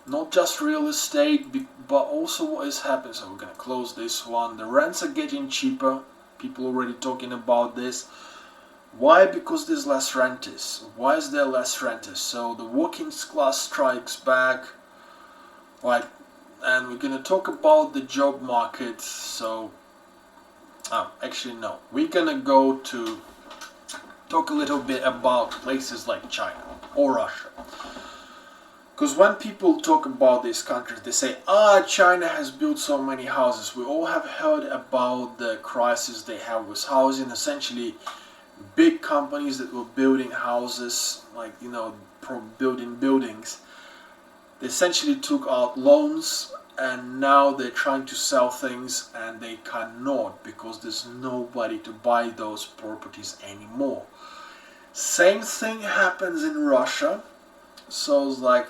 not just real estate, but also what is happening. So we're going to close this one. The rents are getting cheaper. People already talking about this. Why? Because there's less renters. Why is there less renters? So the working class strikes back. Right. And we're going to talk about the job market. So, actually no. We're going to go to talk a little bit about places like China or Russia. Because when people talk about these countries, they say, China has built so many houses. We all have heard about the crisis they have with housing. Essentially, big companies that were building houses, like, you know, building buildings, they essentially took out loans, and now they're trying to sell things and they cannot because there's nobody to buy those properties anymore. Same thing happens in Russia. So it's like,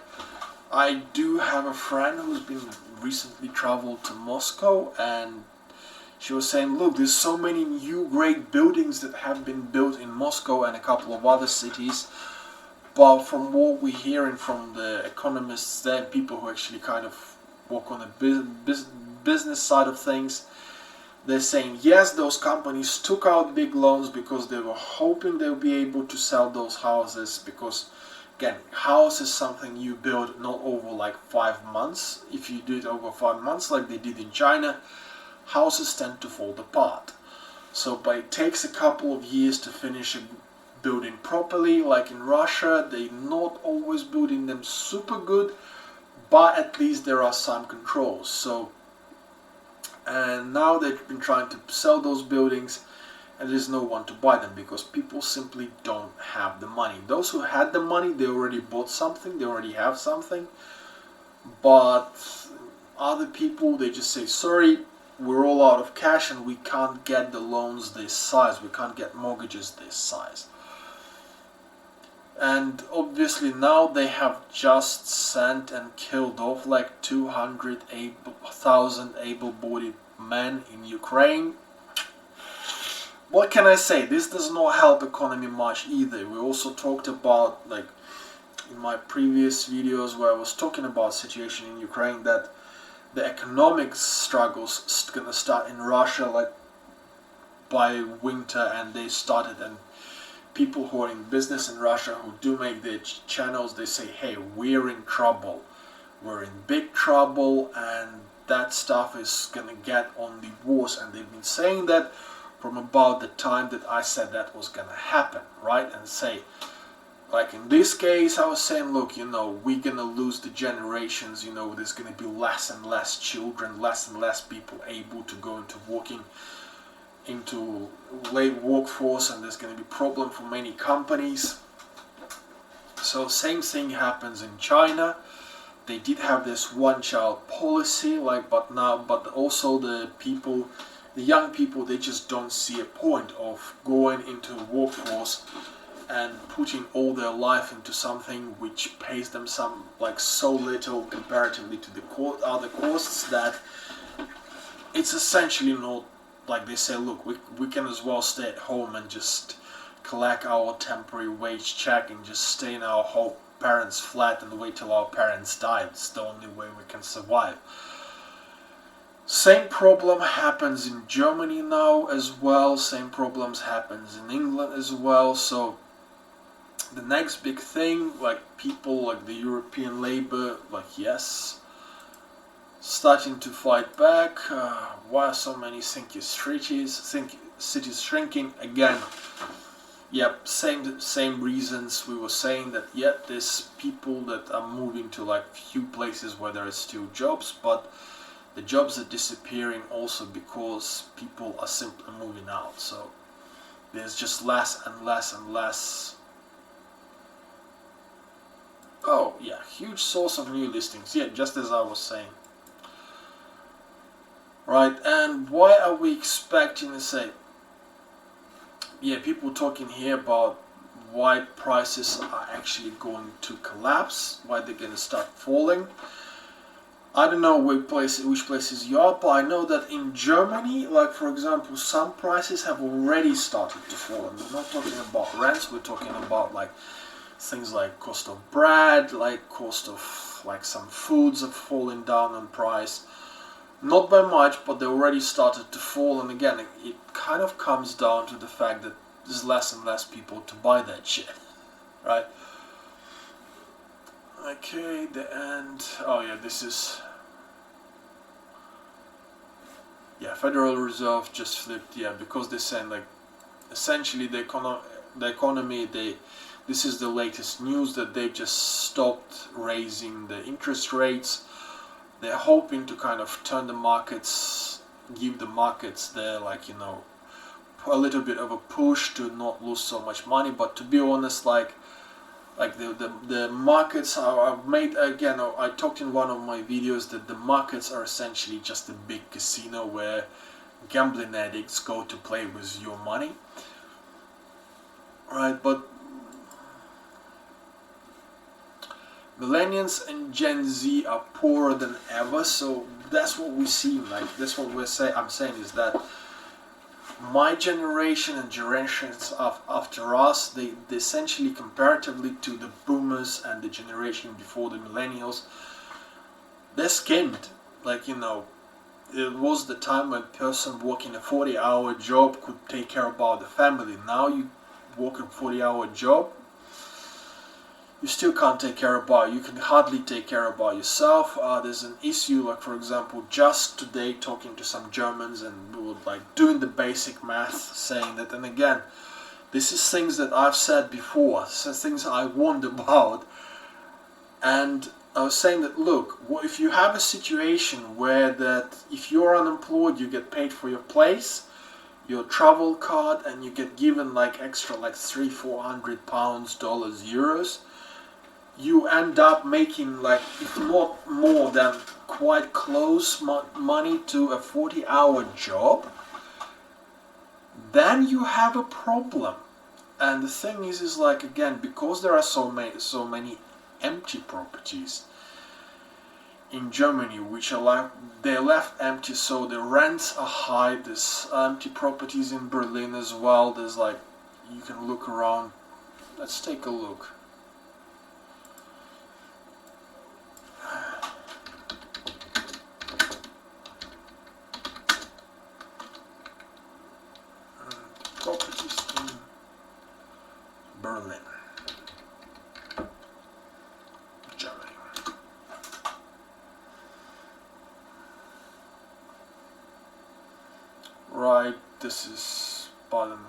I do have a friend who's been recently traveled to Moscow, and she was saying, look, there's so many new great buildings that have been built in Moscow and a couple of other cities. But from what we're hearing from the economists there, people who actually kind of work on the business side of things, they're saying, yes, those companies took out big loans because they were hoping they'll be able to sell those houses, because, again, house is something you build not over like 5 months. If you do it over 5 months like they did in China, houses tend to fall apart. So, but it takes a couple of years to finish a building properly. Like in Russia, they're not always building them super good, but at least there are some controls. So, and now they've been trying to sell those buildings, and there's no one to buy them because people simply don't have the money. Those who had the money, they already bought something, they already have something. But other people, they just say, sorry, we're all out of cash and we can't get the loans this size, we can't get mortgages this size. And obviously now they have just sent and killed off like 200,000 able-bodied men in Ukraine. What can I say? This does not help economy much either. We also talked about, like in my previous videos where I was talking about situation in Ukraine, that the economic struggles gonna start in Russia like by winter, and they started, and people who are in business in Russia who do make their channels, they say, hey, we're in trouble, we're in big trouble, and that stuff is gonna get only worse. And they've been saying that from about the time that I said that was gonna happen, right? And say, like in this case, I was saying, look, you know, we're gonna lose the generations, you know, there's gonna be less and less children, less and less people able to go into late workforce, and there's gonna be problem for many companies. So same thing happens in China. They did have this one-child policy, like, but also the young people, they just don't see a point of going into the workforce and putting all their life into something which pays them some, like, so little comparatively to the other costs, that it's essentially not, like they say, look, we can as well stay at home and just collect our temporary wage check and just stay in our parents' flat and wait till our parents die. It's the only way we can survive. Same problem happens in Germany now as well. Same problems happens in England as well. So the next big thing, like people like the European labor, like, yes, starting to fight back. Why are so many cities shrinking again? Yep, same reasons we were saying that. Yet there's people that are moving to like few places where there is still jobs, but the jobs are disappearing also because people are simply moving out. So there's just less and less and less. Oh yeah, huge source of new listings. Yeah, just as I was saying. Right, and why are we expecting to say? Yeah, people talking here about why prices are actually going to collapse, why they're going to start falling. I don't know which places you are, but I know that in Germany, like for example, some prices have already started to fall. And we're not talking about rents, we're talking about like things like cost of bread, like cost of like some foods have fallen down in price. Not by much, but they already started to fall. And again, it kind of comes down to the fact that there's less and less people to buy that shit, right? Okay, the end. Oh yeah, this is, yeah, Federal Reserve just flipped, yeah, because they're saying like essentially the economy, this is the latest news that they just stopped raising the interest rates. They're hoping to kind of turn the markets, give the markets their, like, you know, a little bit of a push to not lose so much money. But to be honest, like the markets are made, again, I talked in one of my videos that the markets are essentially just a big casino where gambling addicts go to play with your money, right? But millennials and Gen Z are poorer than ever, so that's what we see. Like, that's what I'm saying is that my generation and generations after us, they essentially, comparatively to the boomers and the generation before the millennials, they're skimmed. Like, you know, it was the time when a person working a 40-hour job could take care about the family. Now you work a 40-hour job, you still can't take care about, you can hardly take care about yourself. There's an issue, like for example, just today talking to some Germans, and we were like doing the basic math, saying that, and again, this is things that I've said before, so things I warned about, and I was saying that, look, if you have a situation where that if you're unemployed, you get paid for your place, your travel card, and you get given like extra like £300-400, dollars, euros, you end up making, like, if not more than quite close money to a 40-hour job, then you have a problem. And the thing is like, again, because there are so many empty properties in Germany, which are they're left empty, so the rents are high. There's empty properties in Berlin as well. There's like, you can look around. Let's take a look. Properties in Berlin, Germany. Right, this is bottom.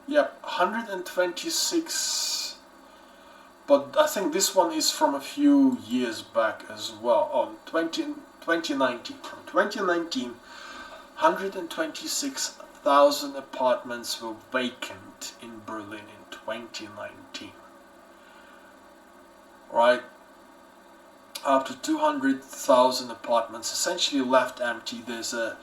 Yep, 126, but I think this one is from a few years back as well. On 2019, from 2019, 126,000 apartments were vacant in Berlin in 2019. Right, up to 200,000 apartments essentially left empty. There's a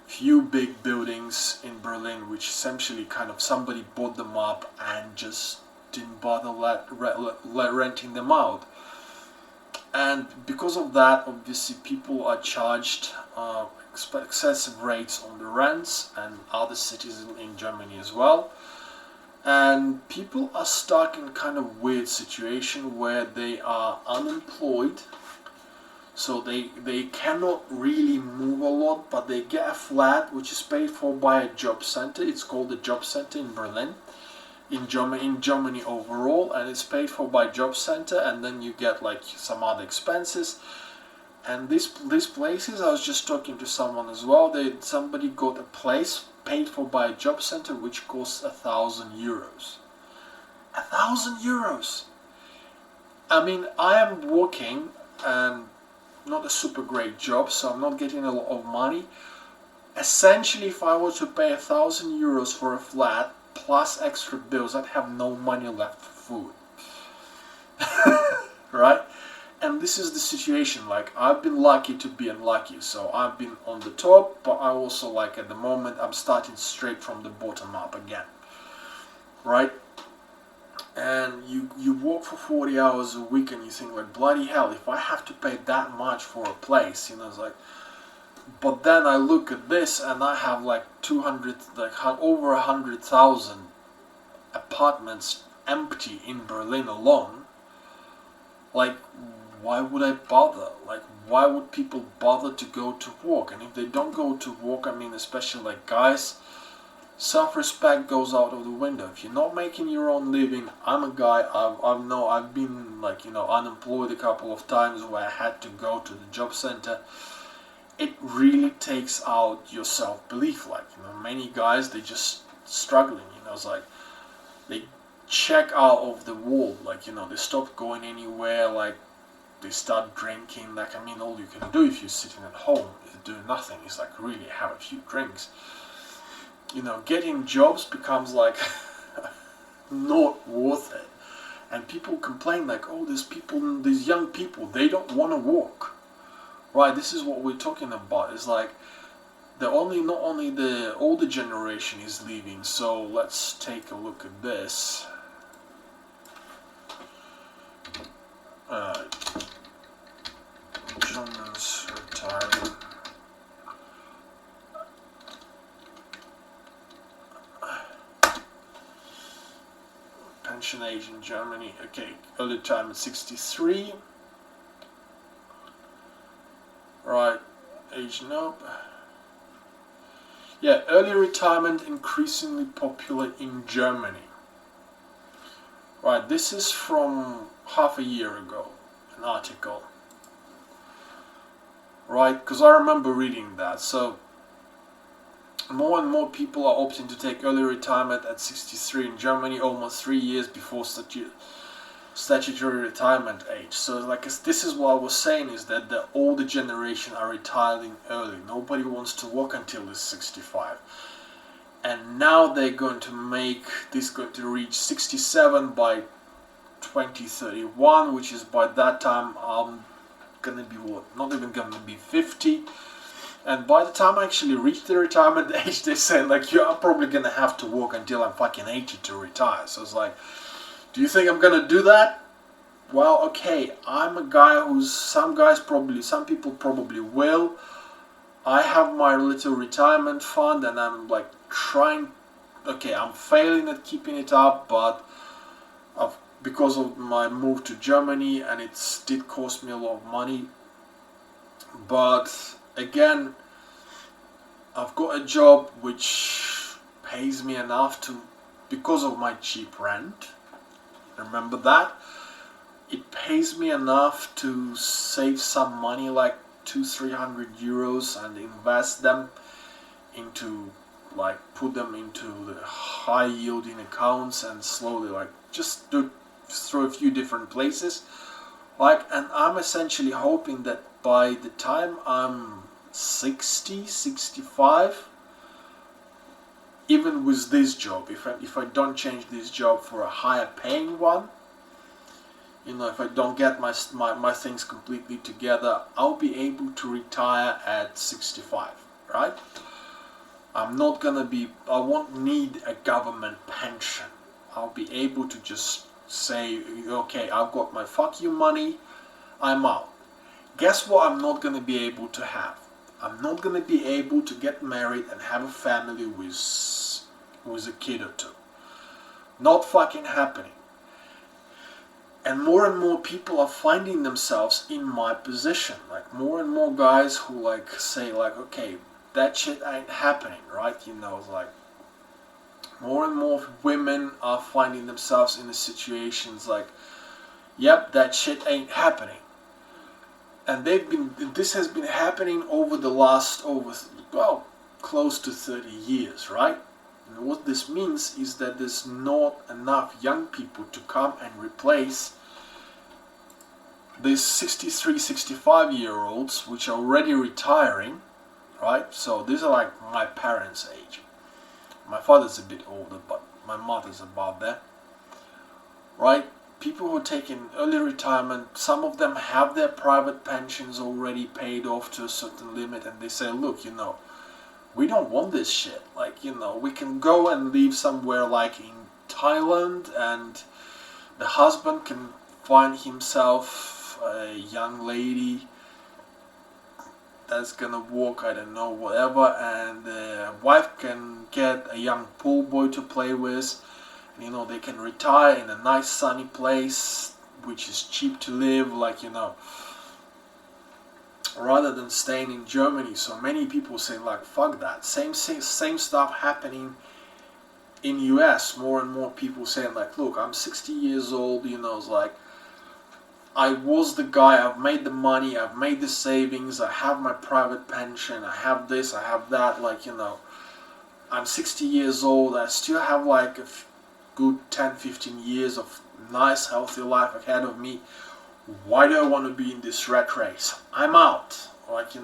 few big buildings in Berlin which essentially kind of somebody bought them up and just didn't bother renting them out. And because of that, obviously people are charged excessive rates on the rents, and other cities in Germany as well. And people are stuck in kind of weird situation where they are unemployed, so they cannot really move a lot, but they get a flat which is paid for by a job center. It's called a job center in Berlin, in Germany overall, and it's paid for by job center, and then you get like some other expenses. And these places, I was just talking to someone as well, somebody got a place paid for by a job center which costs 1,000 euros. 1,000 euros! I mean, I am working and not a super great job, so I'm not getting a lot of money. Essentially, if I were to pay 1,000 euros for a flat plus extra bills, I'd have no money left for food. Right? And this is the situation. Like, I've been lucky to be unlucky, so I've been on the top, but I also, like, at the moment I'm starting straight from the bottom up again, right? And you work for 40 hours a week and you think like, bloody hell, if I have to pay that much for a place, it's like, but then I look at this and I have like 200, like over 100,000 apartments empty in Berlin alone. Like, why would I bother? Like, why would people bother to go to work? And if they don't go to work, I mean, especially like guys, self-respect goes out of the window. If you're not making your own living, I'm a guy, I've been like, unemployed a couple of times where I had to go to the job center. It really takes out your self-belief. Like, many guys, they just struggling, it's like, they check out of the world, like, they stop going anywhere, like, they start drinking. Like, I mean, all you can do if you're sitting at home is do nothing, is like really have a few drinks. Getting jobs becomes like not worth it. And people complain like, oh, these young people, they don't want to work. Right, this is what we're talking about. It's like not only the older generation is leaving. So let's take a look at this. Germans retiring. Pension age in Germany. Okay, early retirement 63. Right, age nope. Yeah, early retirement increasingly popular in Germany. Right, this is from half a year ago, an article. Right, because I remember reading that. So more and more people are opting to take early retirement at 63 in Germany, almost 3 years before statutory retirement age. So like, this is what I was saying, is that the older generation are retiring early. Nobody wants to work until they're 65. And now they're going to make this going to reach 67 by 2031, which is by that time I'm gonna be not even gonna be 50. And by the time I actually reach the retirement age, they say like, I'm probably gonna have to work until I'm fucking 80 to retire. So it's like, do you think I'm gonna do that? Well, okay, I'm a guy who's, some people probably will. I have my little retirement fund and I'm like trying, okay, I'm failing at keeping it up, but because of my move to Germany, and it did cost me a lot of money. But again, I've got a job which pays me enough to, because of my cheap rent, remember that, it pays me enough to save some money, like 200-300 euros, and invest them into, like, put them into the high yielding accounts, and slowly, like, just do through a few different places, like, and I'm essentially hoping that by the time I'm 60, 65, even with this job, if I don't change this job for a higher paying one, if I don't get my things completely together, I'll be able to retire at 65, right? I won't need a government pension. I'll be able to just say, okay, I've got my fuck you money, I'm out. Guess what I'm not going to be able to have? I'm not going to be able to get married and have a family with a kid or two. Not fucking happening. And more people are finding themselves in my position. Like, more and more guys who like say like, okay, that shit ain't happening, right? Like, more and more women are finding themselves in the situations like, yep, that shit ain't happening. And this has been happening over the last, close to 30 years, right? And what this means is that there's not enough young people to come and replace these 63, 65-year-olds, which are already retiring, right? So these are like my parents' age. My father's a bit older, but my mother's about that, right? People who are taking early retirement, some of them have their private pensions already paid off to a certain limit, and they say, look, we don't want this shit. Like, we can go and live somewhere like in Thailand, and the husband can find himself a young lady that's gonna work, I don't know, whatever, and the wife can get a young pool boy to play with. They can retire in a nice sunny place which is cheap to live, like, rather than staying in Germany. So many people say like, fuck that. Same stuff happening in US. More and more people saying like, look, I'm 60 years old, it's like, I was the guy, I've made the money, I've made the savings, I have my private pension, I have this, I have that, like, I'm 60 years old, I still have like a good 10-15 years of nice healthy life ahead of me. Why do I want to be in this rat race? I'm out. Like,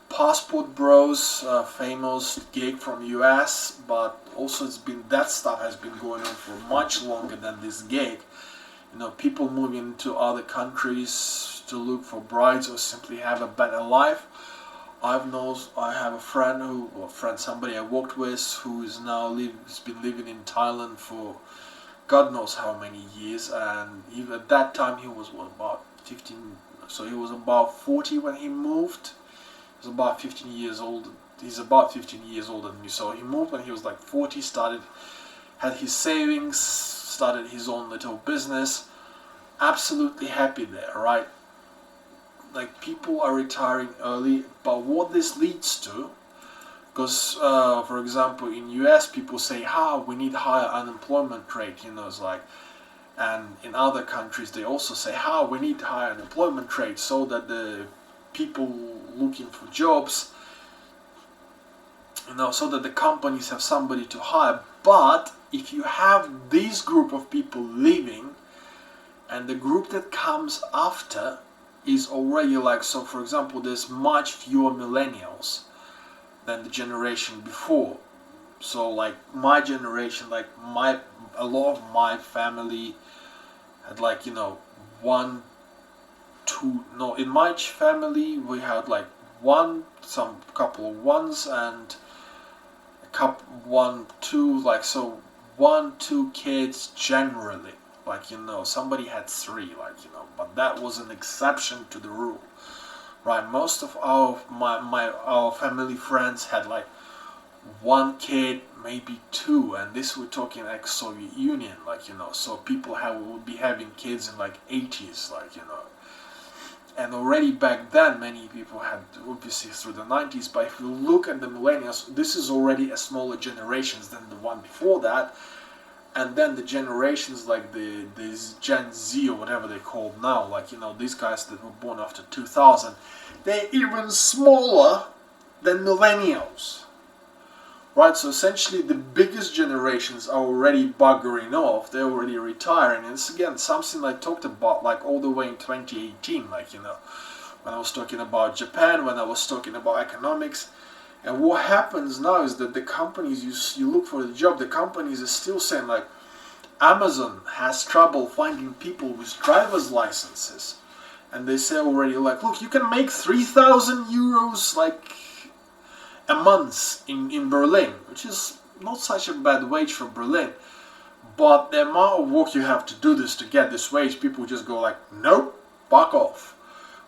Passport Bros, famous gig from US, but also that stuff has been going on for much longer than this gig. People moving to other countries to look for brides or simply have a better life. I have a friend somebody I worked with, who is now has been living in Thailand for God knows how many years, and even at that time he was about 15, so he was about 40 when he moved. He was about 15 years old. He's about 15 years older than me, so he moved when he was like 40, had his savings, started his own little business, absolutely happy there, right? Like, people are retiring early, but what this leads to, because for example in US people say, we need higher unemployment rate, it's like, and in other countries they also say, we need higher unemployment rate so that the people looking for jobs, so that the companies have somebody to hire. But if you have this group of people leaving, and the group that comes after is already like, so for example, there's much fewer millennials than the generation before. So like my generation, like a lot of my family had like, in my family we had like some couple of ones and a couple, 1, 2, like, so 1, 2 kids generally. Like, somebody had 3, like, but that was an exception to the rule, right? Most of our family friends had like 1 kid, maybe 2, and this we're talking ex-Soviet Union, like, so people would be having kids in like 80s, like, and already back then many people had, obviously through the 90s, but if you look at the millennials, this is already a smaller generations than the one before that. And then the generations like this Gen Z or whatever they call now, like, these guys that were born after 2000, they're even smaller than millennials. Right, so essentially the biggest generations are already buggering off, they're already retiring. And it's again something I talked about like all the way in 2018, like, when I was talking about Japan, when I was talking about economics. And what happens now is that the companies, you look for a job, the companies are still saying like, Amazon has trouble finding people with driver's licenses. And they say already like, look, you can make 3,000 euros like a month in Berlin, which is not such a bad wage for Berlin. But the amount of work you have to do this to get this wage, people just go like, nope, fuck off.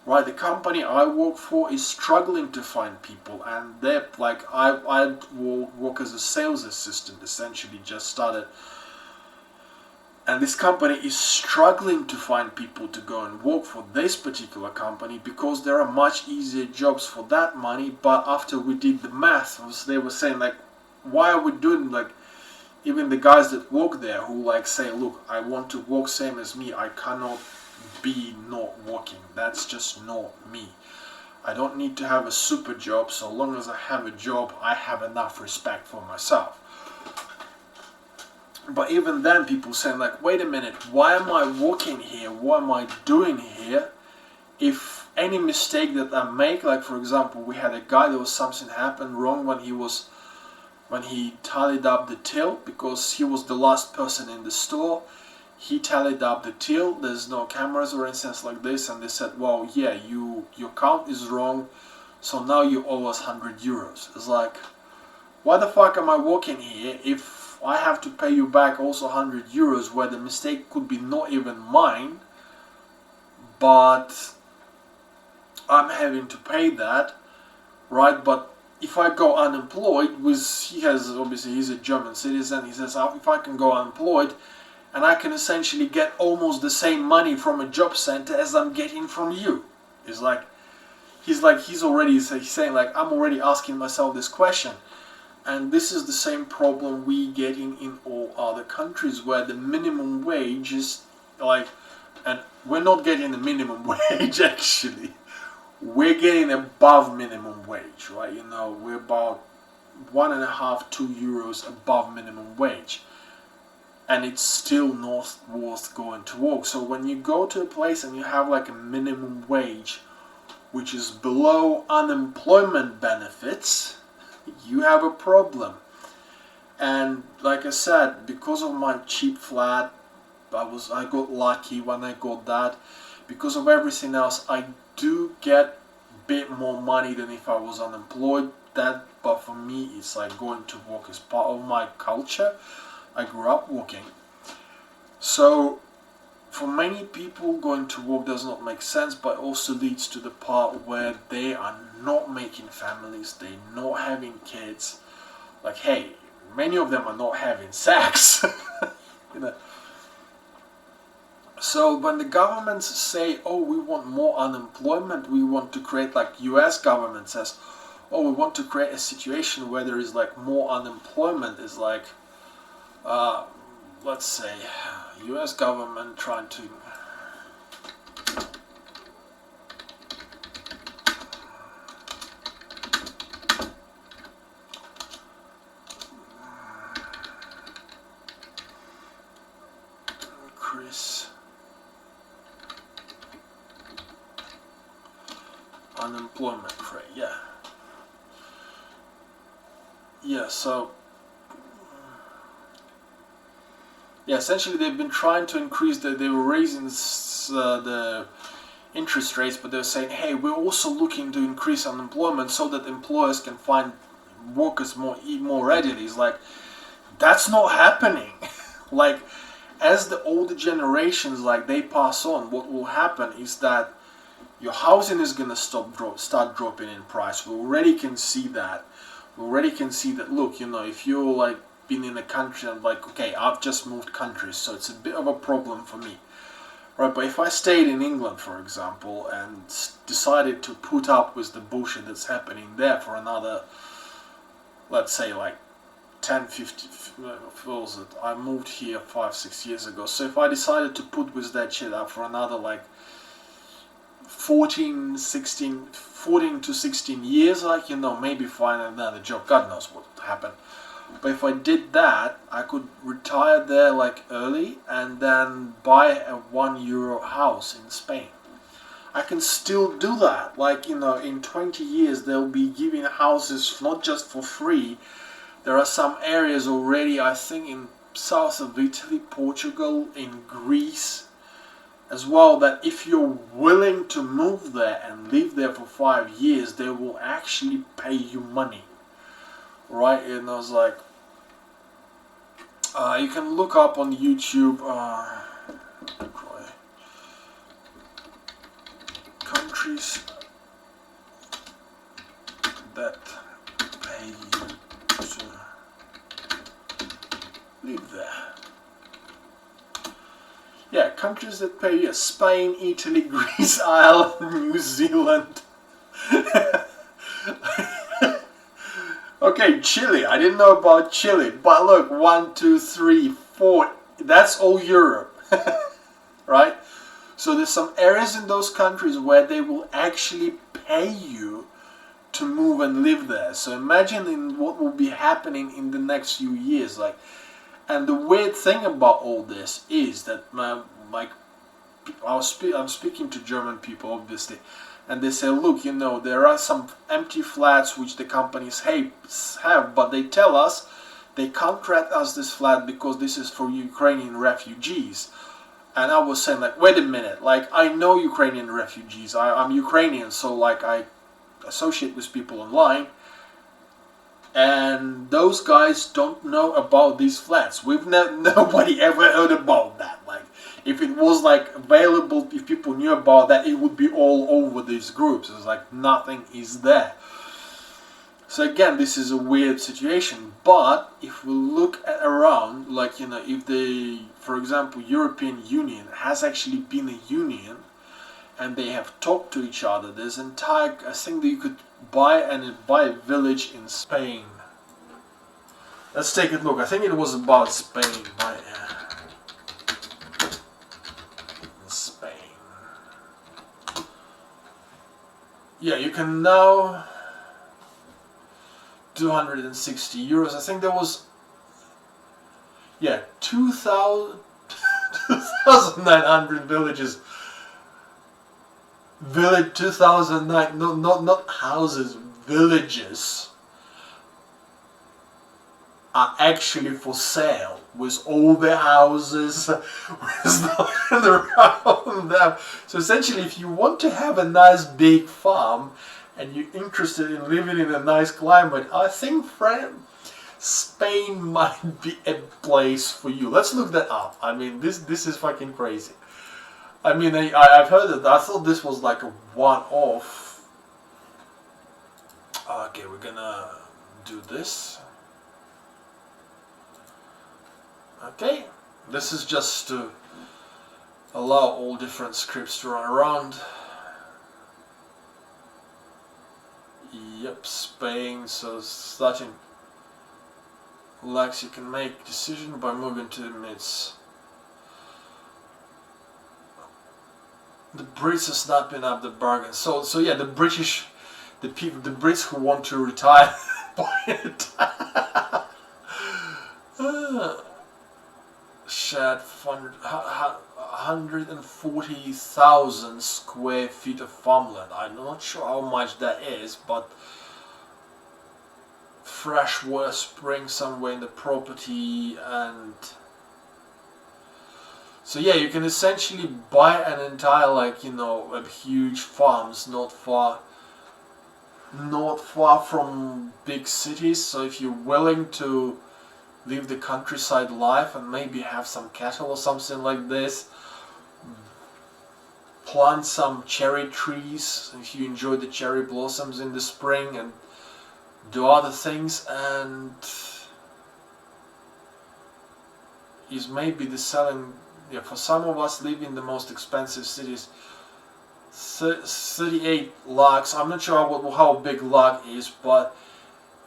Right, the company I work for is struggling to find people, and they're like, I work as a sales assistant, essentially just started, and this company is struggling to find people to go and work for this particular company because there are much easier jobs for that money. But after we did the math, they were saying like, why are we doing, like, even the guys that work there who like say, look, I want to work same as me, I cannot be not working, that's just not me. I don't need to have a super job, so long as I have a job I have enough respect for myself. But even then people saying like, wait a minute, why am I working here, what am I doing here? If any mistake that I make, like for example we had a guy, there was something happened wrong when he tallied up the till, because he was the last person in the store. He tallied up the till, there's no cameras or anything like this, and they said, well, yeah, your count is wrong, so now you owe us 100 euros. It's like, why the fuck am I working here if I have to pay you back also 100 euros where the mistake could be not even mine, but I'm having to pay that, right? But if I go unemployed, he's a German citizen, he says, if I can go unemployed, and I can essentially get almost the same money from a job center as I'm getting from you. He's saying like, I'm already asking myself this question. And this is the same problem we getting in all other countries, where the minimum wage is like, and we're not getting the minimum wage actually. We're getting above minimum wage, right? We're about 1.5, 2 euros above minimum wage. And it's still not worth going to work. So when you go to a place and you have like a minimum wage which is below unemployment benefits, you have a problem. And like I said, because of my cheap flat, I got lucky when I got that. Because of everything else, I do get a bit more money than if I was unemployed. But for me, it's like going to work is part of my culture. I grew up working. So for many people, going to work does not make sense, but also leads to the part where they are not making families, they're not having kids. Like, hey, many of them are not having sex. So when the governments say, oh, we want more unemployment, we want to create, like US government says, oh, we want to create a situation where there is like more unemployment, is like, let's say, US government trying to increase unemployment rate, so essentially they've been trying to increase they were raising the interest rates, but they're saying, hey, we're also looking to increase unemployment so that employers can find workers more readily. It's like, that's not happening. Like, as the older generations, like, they pass on, what will happen is that your housing is going to start dropping in price. We already can see that. We already can see that, look, if you're like been in a country and like, okay, I've just moved countries, so it's a bit of a problem for me. Right, but if I stayed in England, for example, and decided to put up with the bullshit that's happening there for another, let's say, like 10, 50, feels it. I moved here 5-6 years ago. So if I decided to put with that shit up for another like 14 to 16 years, like, maybe find another job. God knows what would happen. But if I did that, I could retire there like early and then buy a €1 house in Spain. I can still do that. Like, in 20 years, they'll be giving houses not just for free. There are some areas already, I think, in south of Italy, Portugal, in Greece as well, that if you're willing to move there and live there for 5 years, they will actually pay you money. Right? And I was like, you can look up on YouTube countries that pay you to live there. Yeah, countries that pay you: Spain, Italy, Greece, Ireland, New Zealand. Okay, Chile. I didn't know about Chile, but look, 1, 2, 3, 4. That's all Europe, right? So there's some areas in those countries where they will actually pay you to move and live there. So imagine what will be happening in the next few years, like. And the weird thing about all this is that I'm speaking to German people, obviously. And they say, look, there are some empty flats which the companies have, but they tell us they can't rent us this flat because this is for Ukrainian refugees. And I was saying, like, wait a minute, like, I know Ukrainian refugees. I'm Ukrainian, so like I associate with people online. And those guys don't know about these flats. Nobody ever heard about that. Like, if it was like available, if people knew about that, it would be all over these groups. It's like nothing is there. So again, this is a weird situation. But if we look around, like, if for example, European Union has actually been a union, and they have talked to each other, there's I think that you could buy a village in Spain. Let's take a look. I think it was about Spain. Spain. Yeah, you can now €260. I think there was 2,900 villages. 2009, no, not houses, villages are actually for sale, with all the houses, with nothing around them. So essentially, if you want to have a nice big farm and you're interested in living in a nice climate, I think Spain might be a place for you. Let's look that up. I mean, this is fucking crazy. I mean, I've heard it. I thought this was like a one-off. Okay, we're gonna do this. Okay, this is just to allow all different scripts to run around. Yep, Spain. So starting Lex, you can make decision by moving to the midst. The Brits are snapping up the bargain. So yeah, the British, the Brits who want to retire buy it. Shared 140,000 square feet of farmland. I'm not sure how much that is, but freshwater spring somewhere in the property, and So yeah, you can essentially buy an entire, like, a huge farms not far from big cities. So if you're willing to live the countryside life and maybe have some cattle or something like this, plant some cherry trees if you enjoy the cherry blossoms in the spring, and do other things, and is maybe the selling, yeah, for some of us live in the most expensive cities, 38 lakhs. I'm not sure how big lakh is, but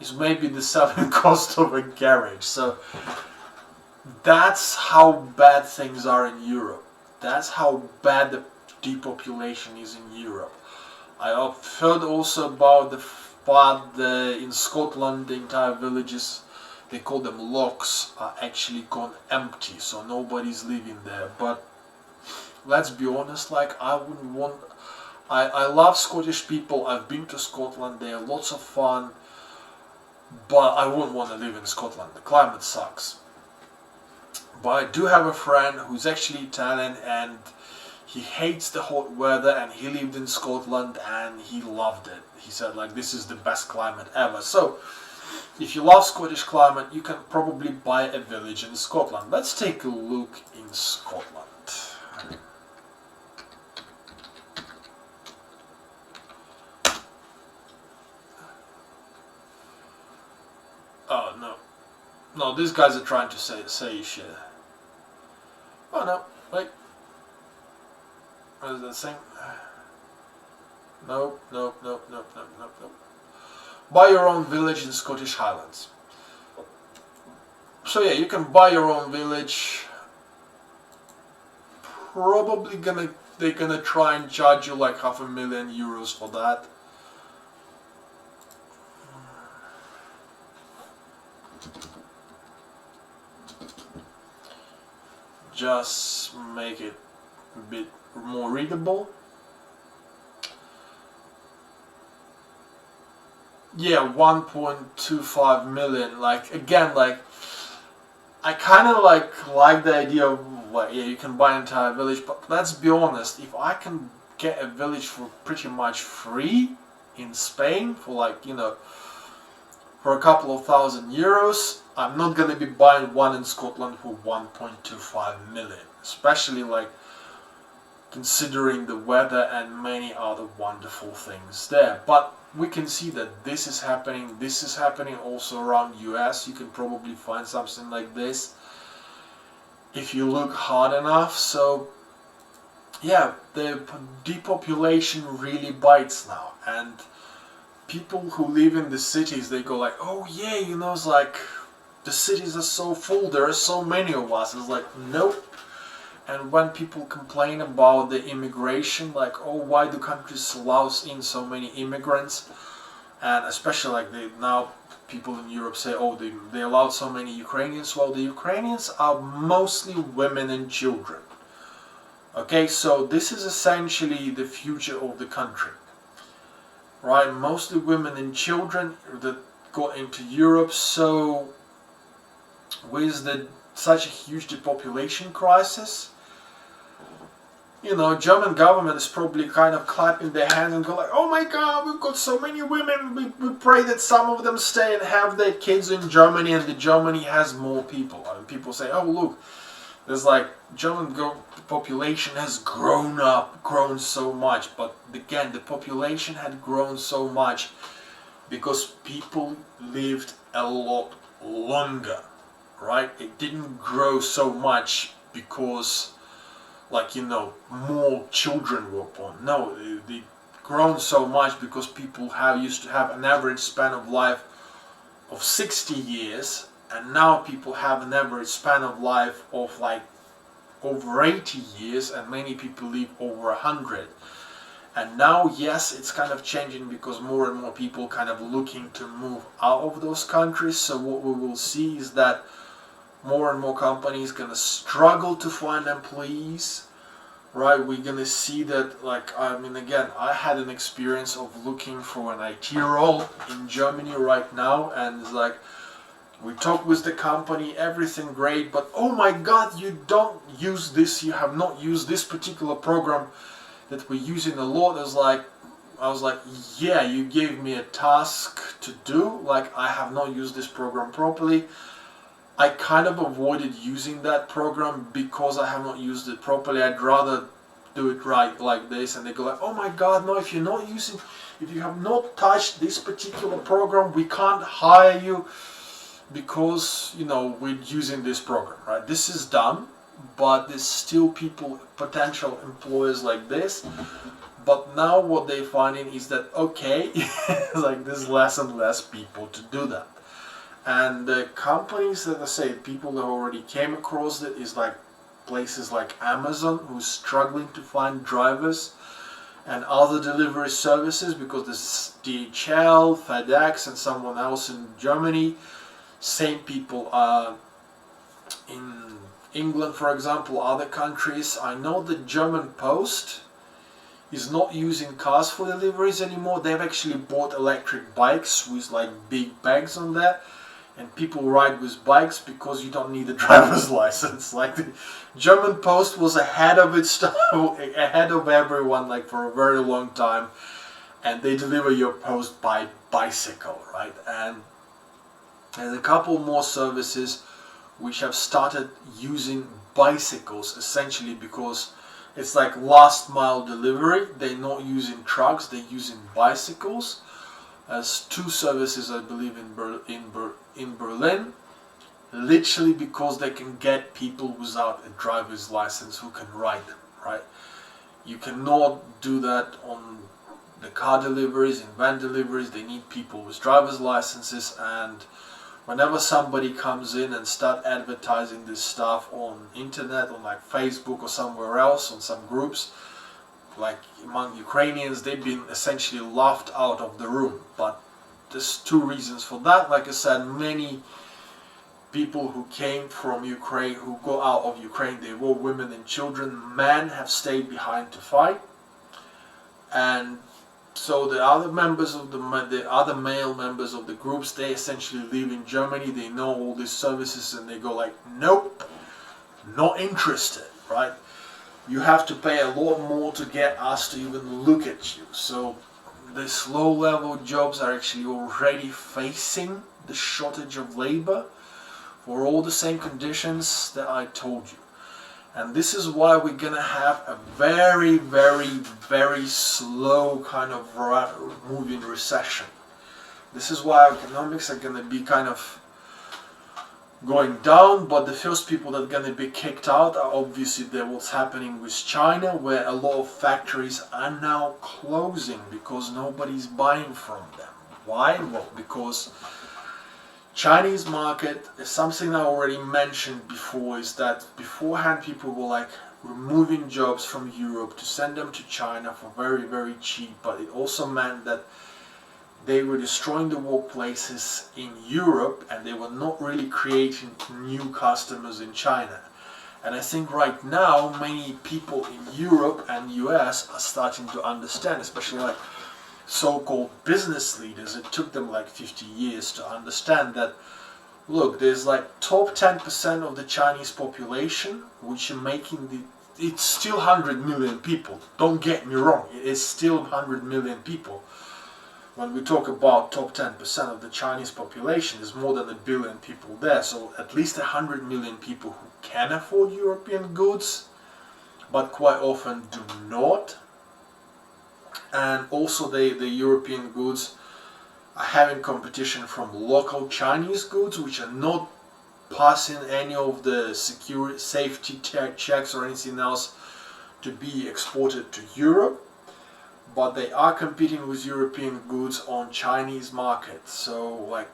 it's maybe the selling cost of a garage. So that's how bad things are in Europe. That's how bad the depopulation is in Europe. I've heard also about the fact that in Scotland the entire villages, they call them locks, are actually gone empty, so nobody's living there. But let's be honest, like, I wouldn't want... I love Scottish people, I've been to Scotland, they are lots of fun, but I wouldn't want to live in Scotland. The climate sucks. But I do have a friend who's actually Italian, and he hates the hot weather, and he lived in Scotland and he loved it. He said, like, this is the best climate ever. So if you love Scottish climate, you can probably buy a village in Scotland. Let's take a look in Scotland. Oh no. No, these guys are trying to say shit. Oh no, wait. What is that thing? Nope. Buy your own village in Scottish Highlands. So yeah, you can buy your own village. Probably they're gonna try and charge you like €500,000 for that. Just make it a bit more readable. Yeah, 1.25 million. Like, again, like, I kind of like the idea of, like, yeah, you can buy an entire village, but let's be honest, if I can get a village for pretty much free in Spain for, like, for a couple of €1,000, I'm not gonna be buying one in Scotland for 1.25 million, especially, like, considering the weather and many other wonderful things there. But we can see that this is happening also around US. You can probably find something like this if you look hard enough. So yeah, the depopulation really bites now, and people who live in the cities, they go like, oh yeah, it's like the cities are so full, there are so many of us. It's like, nope. And when people complain about the immigration, like, oh, why do countries allow in so many immigrants? And especially like now people in Europe say, oh, they allowed so many Ukrainians. Well, the Ukrainians are mostly women and children. Okay, so this is essentially the future of the country. Right, mostly women and children that got into Europe. So with such a huge depopulation crisis, German government is probably kind of clapping their hands and go like, oh my god, we've got so many women, we pray that some of them stay and have their kids in Germany, and Germany has more people. And people say, oh look, there's like, German population has grown so much. But again, the population had grown so much because people lived a lot longer, right? It didn't grow so much because, like, more children were born. No, they grown so much because people used to have an average span of life of 60 years, and now people have an average span of life of like over 80 years, and many people live over 100. And now, yes, it's kind of changing because more and more people kind of looking to move out of those countries. So what we will see is that more and more companies gonna struggle to find employees, right? We're gonna see that, like, I mean, again, I had an experience of looking for an IT role in Germany right now, and it's like, We talk with the company, everything great, but oh my god, you don't use this, you have not used this particular program that we're using a lot. I was like, yeah, you gave me a task to do, like I have not used this program properly. I kind of avoided using that program because I have not used it properly. I'd rather do it right like this, and they go like, oh my god, no, if you have not touched this particular program, we can't hire you because, you know, we're using this program, right? This is done, but there's still people, potential employers like this. But now what they're finding is that, okay, like there's less and less people to do that. And the companies that I say, people that already came across it is like places like Amazon, who's struggling to find drivers, and other delivery services, because there's DHL, FedEx, and someone else in Germany. Same people in England, for example, other countries. I know the German Post is not using cars for deliveries anymore. They've actually bought electric bikes with like big bags on there, and people ride with bikes because you don't need a driver's license. Like the German Post was ahead of its time, ahead of everyone, like for a very long time, and they deliver your post by bicycle, right? And there's a couple more services which have started using bicycles, essentially because it's like last mile delivery. They're not using trucks, they're using bicycles. There's two services, I believe, in Berlin, literally because they can get people without a driver's license who can ride them, right? You cannot do that on the car deliveries, in van deliveries. They need people with driver's licenses, and whenever somebody comes in and start advertising this stuff on internet, on like Facebook or somewhere else, on some groups, like among Ukrainians, they've been essentially laughed out of the room. But there's two reasons for that. Like I said, many people who came from Ukraine, who go out of Ukraine, they were women and children. Men have stayed behind to fight, and so the other members of the other male members of the groups, they essentially live in Germany. They know all these services, and they go like, nope, not interested, right? You have to pay a lot more to get us to even look at you. So these low-level jobs are actually already facing the shortage of labor for all the same conditions that I told you. And this is why we're gonna have a very, very, very slow kind of moving recession. This is why economics are gonna be kind of going down, but the first people that are gonna be kicked out are obviously what's happening with China, where a lot of factories are now closing because nobody's buying from them. Why? Well, because Chinese market is something I already mentioned before, is that beforehand people were like removing jobs from Europe to send them to China for very, very cheap, but it also meant that they were destroying the workplaces in Europe, and they were not really creating new customers in China. And I think right now many people in Europe and US are starting to understand, especially like so-called business leaders. It took them like 50 years to understand that, look, there's like top 10% of the Chinese population which are making it's still 100 million people. Don't get me wrong, it is still 100 million people. When we talk about top 10% of the Chinese population, there's more than 1 billion people there. So at least 100 million people who can afford European goods, but quite often do not. And also the European goods are having competition from local Chinese goods, which are not passing any of the security, safety checks or anything else to be exported to Europe. But they are competing with European goods on Chinese market. So like,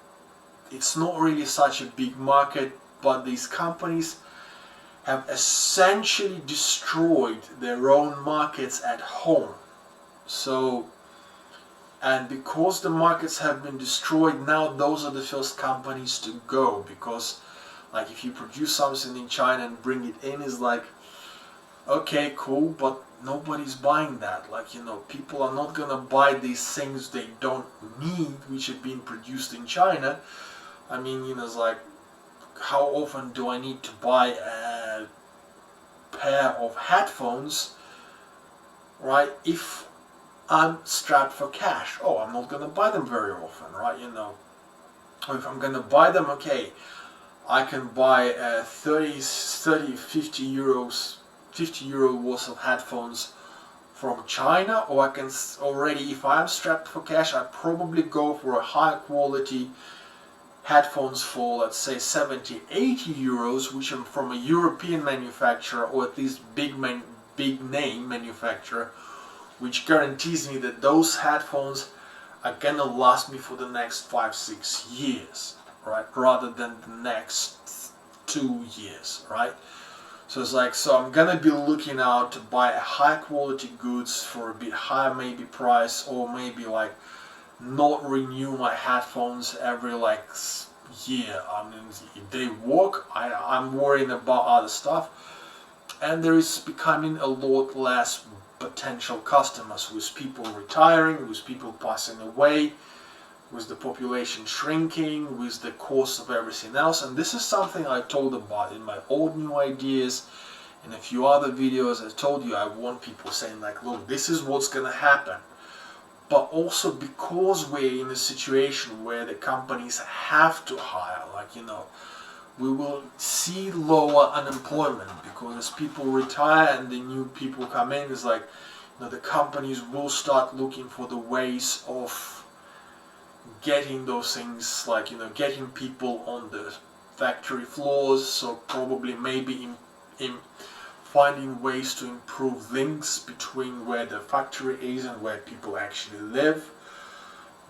it's not really such a big market, but these companies have essentially destroyed their own markets at home. So, and because the markets have been destroyed, now those are the first companies to go, because like if you produce something in China and bring it in, is like, okay, cool, but nobody's buying that. Like, you know, people are not gonna buy these things they don't need, which have been produced in China, I mean, it's like, how often do I need to buy a pair of headphones, right? If I'm strapped for cash. Oh, I'm not gonna buy them very often, right? If I'm gonna buy them, okay, I can buy 50 euros, 50 euro worth of headphones from China, or I can already, if I'm strapped for cash, I probably go for a high quality headphones for, let's say, 70, 80 euros, which are from a European manufacturer, or at least big name manufacturer, which guarantees me that those headphones are gonna last me for the next 5-6 years, right? Rather than the next 2 years, right? So it's like, so I'm gonna be looking out to buy high quality goods for a bit higher maybe price, or maybe like not renew my headphones every like year. I mean, if they work, I'm worrying about other stuff, and there is becoming a lot less potential customers, with people retiring, with people passing away, with the population shrinking, with the cost of everything else. And this is something I told about in my old new ideas, in a few other videos. I told you I want people saying like, look, this is what's gonna happen. But also because we're in a situation where the companies have to hire, like, we will see lower unemployment, because as people retire and the new people come in, it's like, the companies will start looking for the ways of getting those things, like, getting people on the factory floors. So probably maybe in finding ways to improve links between where the factory is and where people actually live.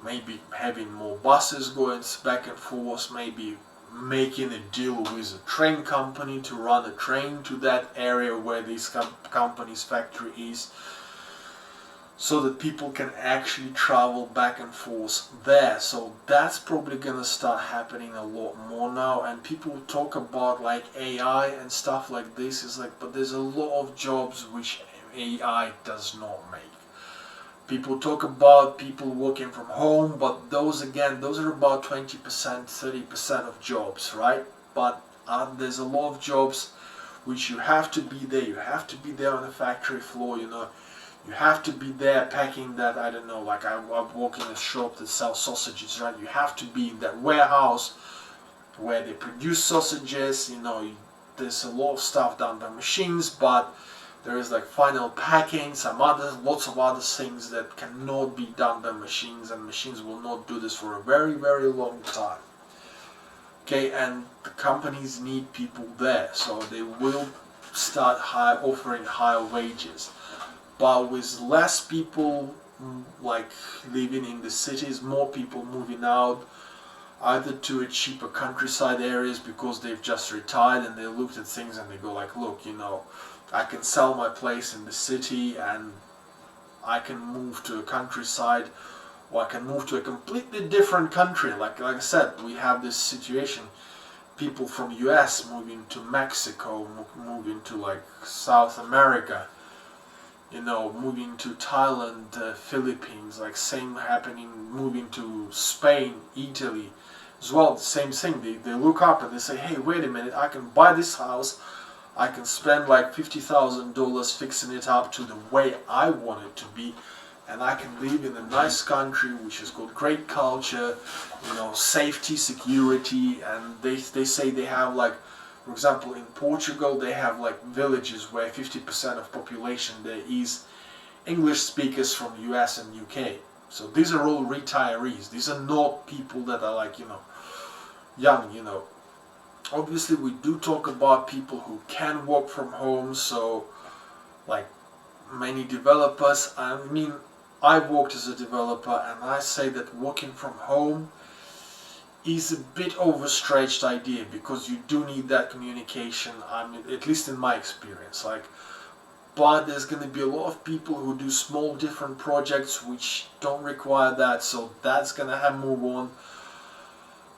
Maybe having more buses going back and forth, maybe making a deal with a train company to run a train to that area where this company's factory is, so that people can actually travel back and forth there. So that's probably gonna start happening a lot more now. And people talk about like AI and stuff like this. Is like, but there's a lot of jobs which AI does not make. People talk about people working from home, but those are about 20%, 30% of jobs, right? But there's a lot of jobs which you have to be there. You have to be there on the factory floor, You have to be there packing that, I don't know, like I work in a shop that sells sausages, right? You have to be in that warehouse where they produce sausages, there's a lot of stuff done by machines, but there is like final packing, lots of other things that cannot be done by machines, and machines will not do this for a very, very long time. Okay, and the companies need people there, so they will start offering higher wages. But with less people like living in the cities, more people moving out, either to a cheaper countryside areas because they've just retired and they looked at things and they go like, look, I can sell my place in the city and I can move to a countryside, or I can move to a completely different country. Like I said, we have this situation. People from US moving to Mexico, moving to like South America, moving to Thailand, Philippines, like same happening, moving to Spain, Italy as well, the same thing. They look up and they say, hey, wait a minute, I can buy this house, I can spend like $50,000 fixing it up to the way I want it to be, and I can live in a nice country which has got great culture, safety, security. And they say they have like, for example, in Portugal, they have like villages where 50% of population there is English speakers from US and UK. So these are all retirees. These are not people that are like, young. Obviously, we do talk about people who can work from home. So, like many developers, I mean, I worked as a developer, and I say that working from home is a bit overstretched idea, because you do need that communication. I mean, at least in my experience, but there's going to be a lot of people who do small different projects which don't require that, so that's going to move on.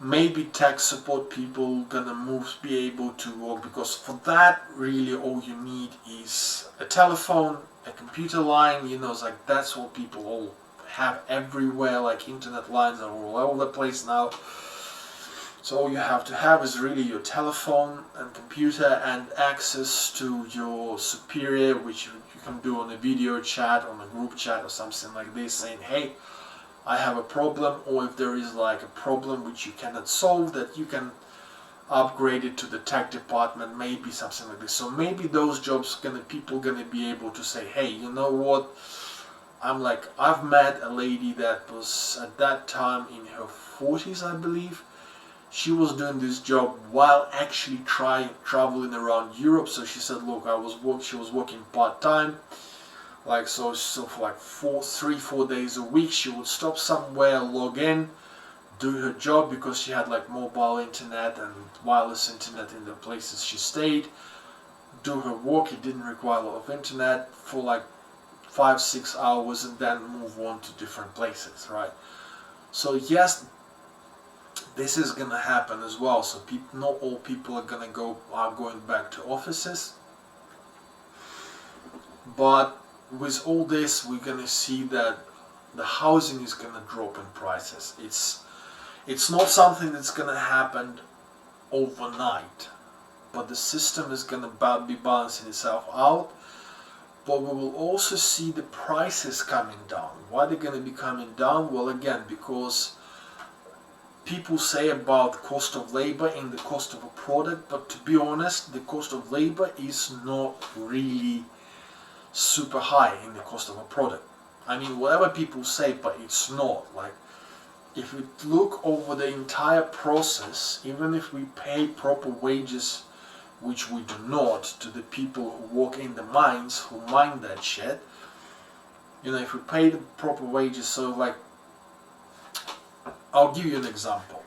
Maybe tech support people gonna be able to work, because for that really all you need is a telephone, a computer line. It's like that's what people all have everywhere. Like internet lines are all over the place now. So all you have to have is really your telephone and computer and access to your superior, which you can do on a video chat, on a group chat or something like this, saying, hey, I have a problem, or if there is like a problem which you cannot solve, that you can upgrade it to the tech department, maybe something like this. So maybe those jobs people gonna be able to say, hey, you know what, I've met a lady that was at that time in her 40s, I believe. She was doing this job while actually traveling around Europe. So she said, look, she was working part-time, so for like 4 days a week. She would stop somewhere, log in, do her job, because she had like mobile internet and wireless internet in the places she stayed, do her work. It didn't require a lot of internet for like 5-6 hours, and then move on to different places, right? So yes, this is gonna happen as well. So not all people are going back to offices, but with all this, we're gonna see that the housing is gonna drop in prices. It's not something that's gonna happen overnight, but the system is gonna be balancing itself out. But we will also see the prices coming down. Why they're gonna be coming down? Well, again, because people say about cost of labor and the cost of a product, but to be honest, the cost of labor is not really super high in the cost of a product. I mean, whatever people say, but it's not. Like, if we look over the entire process, even if we pay proper wages, which we do not, to the people who work in the mines, who mine that shit, if we pay the proper wages, so like, I'll give you an example,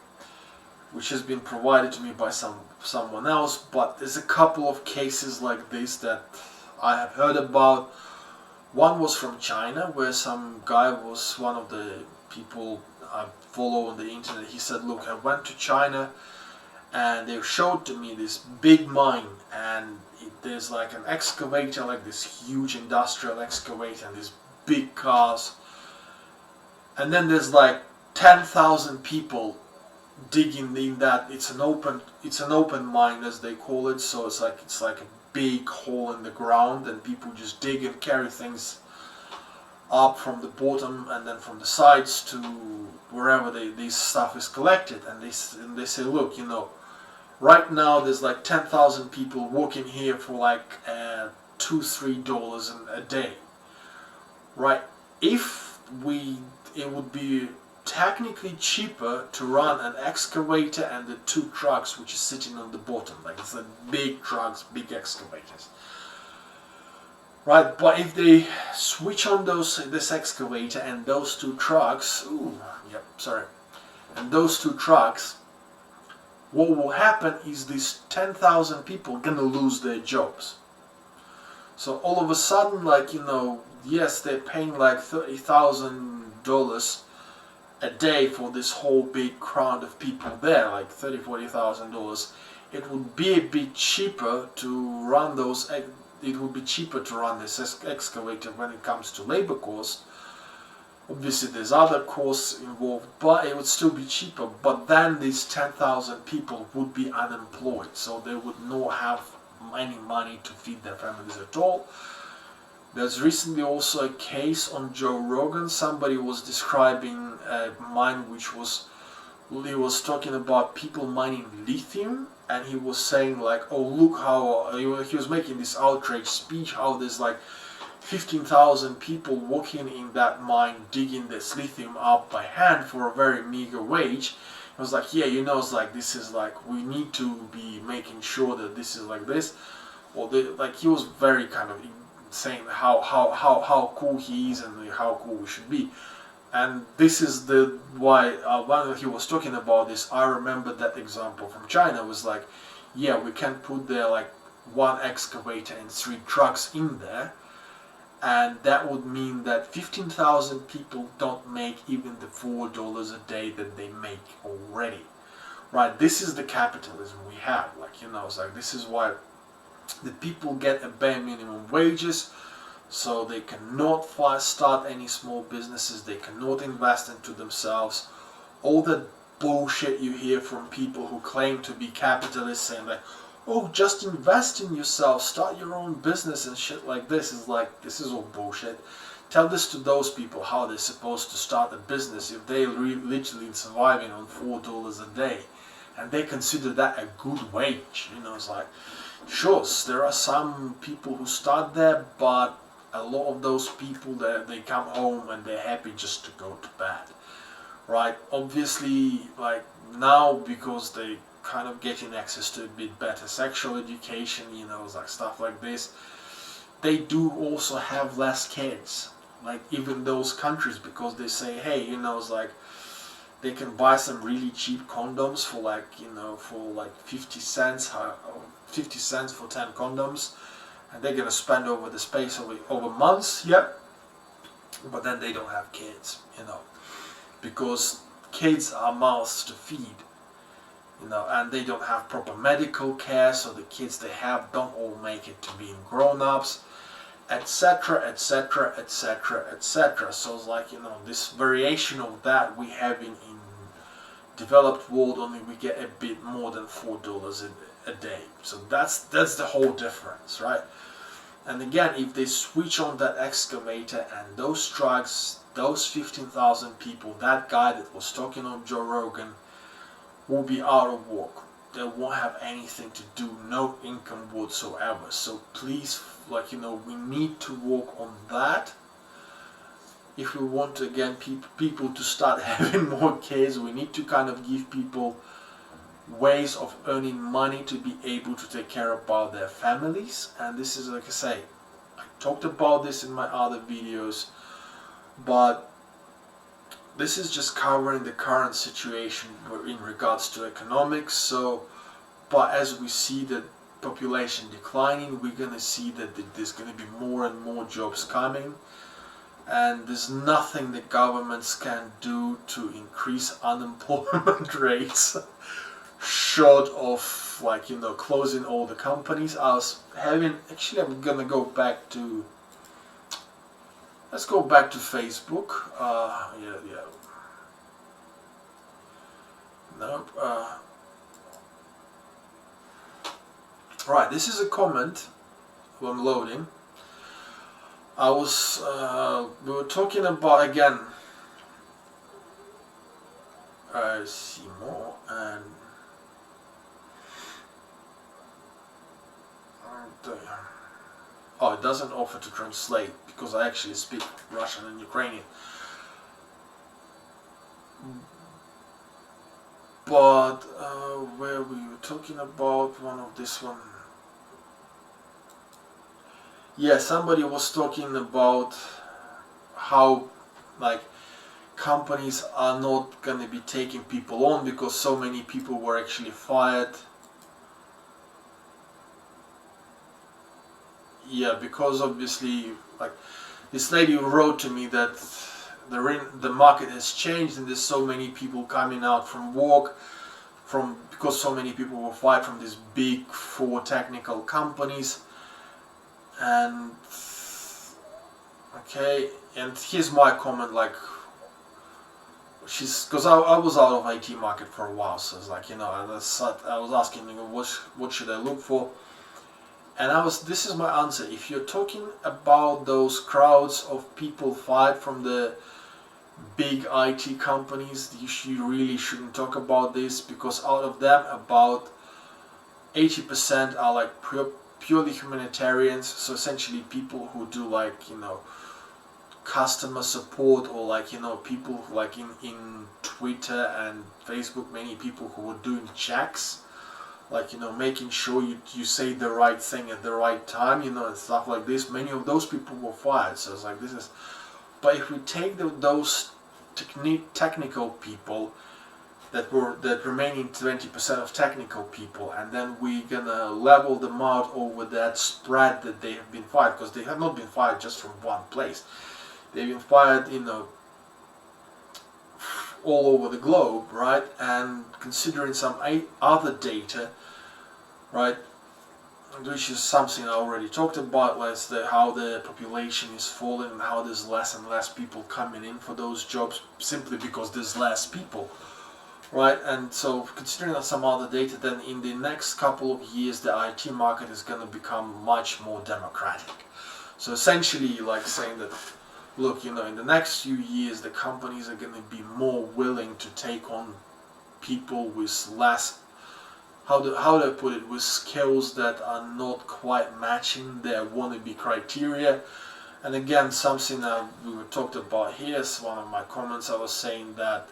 which has been provided to me by someone else, but there's a couple of cases like this that I have heard about. One was from China, where some guy was one of the people I follow on the internet. He said, look, I went to China and they showed to me this big mine, and there's like an excavator, like this huge industrial excavator, and these big cars, and then there's like 10,000 people digging in that. It's an open mine, as they call it. So it's like a big hole in the ground, and people just dig and carry things up from the bottom and then from the sides to wherever this stuff is collected. And they say, look, right now there's like 10,000 people working here for like $2-3 a day, right? It would be technically cheaper to run an excavator and the 2 trucks which is sitting on the bottom, like it's like big trucks, big excavators, right? But if they switch on this excavator and those 2 trucks, and those 2 trucks, what will happen is these 10,000 people gonna lose their jobs. So all of a sudden, yes, they're paying like $30,000 a day for this whole big crowd of people there, like $30,000-$40,000. It would be a bit cheaper to run this excavator when it comes to labor costs. Obviously there's other costs involved, but it would still be cheaper. But then these 10,000 people would be unemployed, so they would not have any money to feed their families at all. There's recently also a case on Joe Rogan. Somebody was describing a mine he was talking about people mining lithium, and he was saying like, oh, look how, he was making this outrage speech, how there's like 15,000 people working in that mine digging this lithium up by hand for a very meager wage. It was like, yeah, it's like, this is like, we need to be making sure that this is like this. Or he was very kind of saying how cool he is and how cool we should be. And this is why when he was talking about this, I remember that example from China was like, yeah, we can put there like 1 excavator and 3 trucks in there, and that would mean that 15,000 people don't make even the $4 a day that they make already, right? This is the capitalism we have, it's like, this is why the people get a bare minimum wages, so they cannot start any small businesses, they cannot invest into themselves. All the bullshit you hear from people who claim to be capitalists, saying like, oh, just invest in yourself, start your own business and shit like this. Is like, this is all bullshit. Tell this to those people, how they're supposed to start a business if they're literally surviving on $4 a day, and they consider that a good wage. You know, it's like, sure, there are some people who start there, but a lot of those people, they come home and they're happy just to go to bed, right? Obviously, like now, because they kind of getting access to a bit better sexual education, you know, like stuff like this, they do also have less kids. Like even those countries, because they say, hey, you know, it's like they can buy some really cheap condoms for like, you know, for like 50 cents, 50 cents for 10 condoms, and they're gonna spend over the space over months, yep. But then they don't have kids, you know, because kids are mouths to feed, you know, and they don't have proper medical care, so the kids they have don't all make it to being grown-ups, etc, etc, etc, etc. So it's like, you know, this variation of that we have in developed world, only we get a bit more than $4 a day. So that's the whole difference, right? And again, if they switch on that excavator and those trucks, those 15,000 people, that guy that was talking on Joe Rogan will be out of work. They won't have anything to do, no income whatsoever. So please, like, you know, we need to work on that. If we want to, again, people to start having more kids, we need to kind of give people ways of earning money to be able to take care about their families. And this is, like I say, I talked about this in my other videos, but this is just covering the current situation in regards to economics. So, but as we see the population declining, we're gonna see that there's gonna be more and more jobs coming, and there's nothing the governments can do to increase unemployment rates short of, like, you know, closing all the companies. Actually, I'm gonna go back to, let's go back to Facebook. Yeah. Nope. Right, this is a comment I'm loading. We were talking about, again, see more, and oh, it doesn't offer to translate because I actually speak Russian and Ukrainian. But where we were talking about one of this one. Yeah, somebody was talking about how, like, companies are not gonna be taking people on because so many people were actually fired. Yeah, because obviously, like, this lady wrote to me that the market has changed and there's so many people coming out from work because so many people were fired from these big four technical companies. And okay, and here's my comment, like, because I was out of IT market for a while, so it's like, you know, I was asking, you know, what should I look for? And this is my answer. If you're talking about those crowds of people fired from the big IT companies, you really shouldn't talk about this, because out of them, about 80% are like purely humanitarians. So essentially people who do, like, you know, customer support, or, like, you know, people like in Twitter and Facebook, many people who were doing checks, like, you know, making sure you say the right thing at the right time, you know, and stuff like this. Many of those people were fired. So it's like, this is, but if we take those technical people, that remaining 20% of technical people, and then we're gonna level them out over that spread that they have been fired, because they have not been fired just from one place. They've been fired, you know, all over the globe, right? And considering some other data, right, which is something I already talked about, how the population is falling and how there's less and less people coming in for those jobs, simply because there's less people. right? And so considering some other data, then in the next couple of years the IT market is going to become much more democratic. So essentially like saying that, look, in the next few years the companies are going to be more willing to take on people with less, how do I put it, with skills that are not quite matching their wannabe criteria. And again, something that we talked about here is one of my comments. I was saying that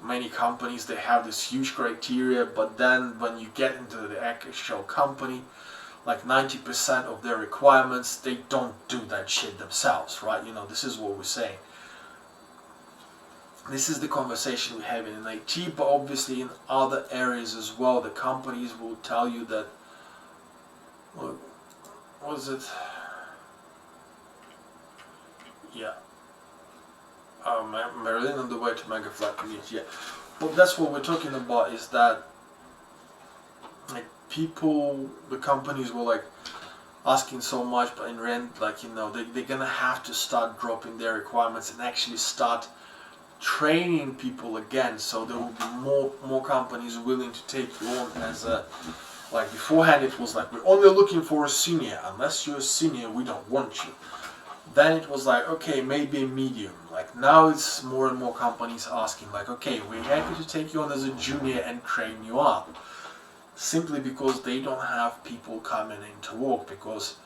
many companies, they have this huge criteria, but then when you get into the actual company, like 90% of their requirements, they don't do that shit themselves, right? This is what we're saying. This is the conversation we have in IT, but obviously in other areas as well. The companies will tell you that, what was it? Yeah. Marilyn on the way to Mega Flat Community. Yeah. But that's what we're talking about, is that like the companies were like asking so much, but in rent, like they're gonna have to start dropping their requirements and actually start training people again. So there will be more companies willing to take you on as a, like beforehand it was like, we're only looking for a senior, unless you're a senior we don't want you. Then it was like, okay, maybe a medium. Like now it's more and more companies asking like, okay, we're happy to take you on as a junior and train you up. Simply because they don't have people coming in to work. Because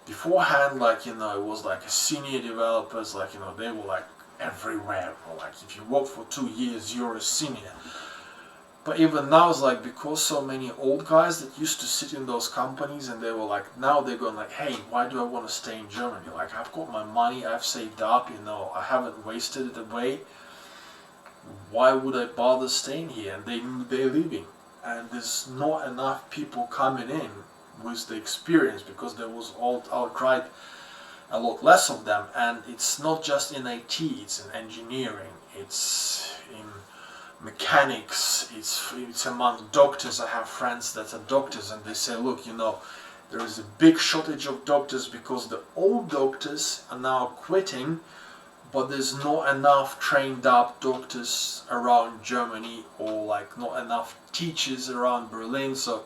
beforehand, like, it was like a senior developers, like, they were like everywhere. Or like if you work for 2 years, you're a senior. But even now it's like, because so many old guys that used to sit in those companies, and they were like, now they're going like, hey, why do I want to stay in Germany? Like, I've got my money, I've saved up, I haven't wasted it away. Why would I bother staying here? And they're leaving. And there's not enough people coming in with the experience, because there was outright a lot less of them. And it's not just in IT, it's in engineering, it's in mechanics, it's among doctors. I have friends that are doctors, and they say, look, there is a big shortage of doctors because the old doctors are now quitting, but there's not enough trained up doctors around Germany, or like not enough teachers around Berlin. So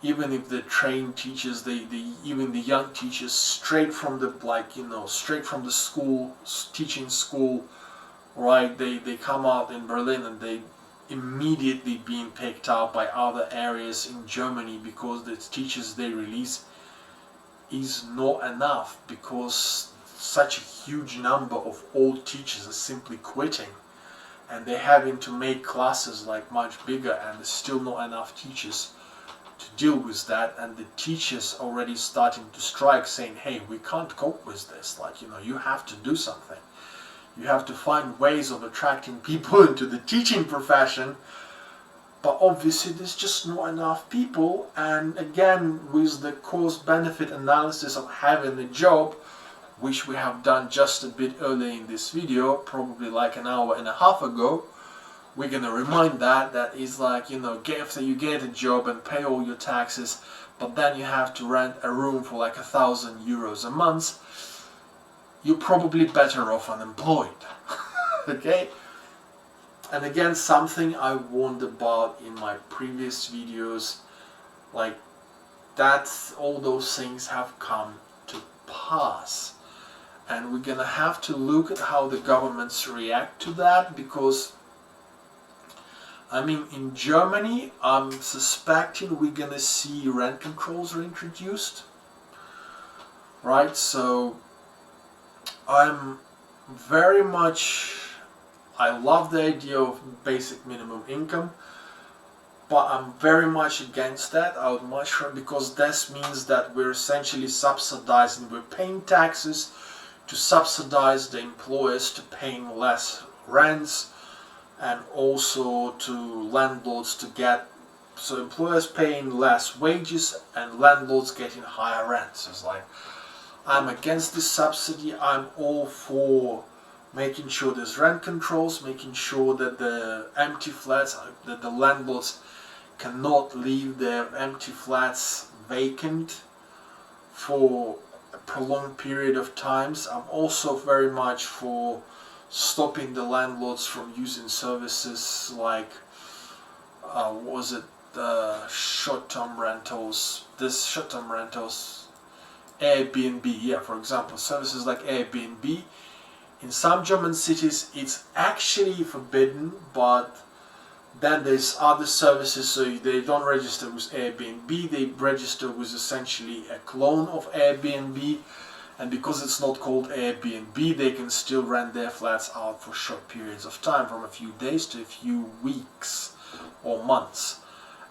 even if the trained teachers, even the young teachers straight from the straight from the school, teaching school, right, they come out in Berlin and they immediately being picked up by other areas in Germany, because the teachers they release is not enough, because such a huge number of old teachers are simply quitting, and they're having to make classes like much bigger, and there's still not enough teachers to deal with that. And the teachers already starting to strike, saying, hey, we can't cope with this, like, you have to do something. You have to find ways of attracting people into the teaching profession. But obviously there's just not enough people. And again, with the cost-benefit analysis of having a job, which we have done just a bit earlier in this video, probably like an hour and a half ago, we're going to remind that is like, after you get a job and pay all your taxes, but then you have to rent a room for like €1,000 a month, you're probably better off unemployed. Okay? And again, something I warned about in my previous videos, like that all those things have come to pass. And we're gonna have to look at how the governments react to that, because in Germany, I'm suspecting we're gonna see rent controls are introduced. Right? So I'm very much, I love the idea of basic minimum income, but I'm very much against that. I would much rather, because this means that we're essentially subsidizing, we're paying taxes to subsidize the employers to paying less rents, and also to landlords to get, so employers paying less wages and landlords getting higher rents. It's like, I'm against this subsidy. I'm all for making sure there's rent controls, making sure that the empty flats, that the landlords cannot leave their empty flats vacant for a prolonged period of times. I'm also very much for stopping the landlords from using services like what was it, short-term rentals, Airbnb, yeah, for example, services like Airbnb. In some German cities it's actually forbidden, but then there's other services, so they don't register with Airbnb, they register with essentially a clone of Airbnb, and because it's not called Airbnb, they can still rent their flats out for short periods of time, from a few days to a few weeks or months.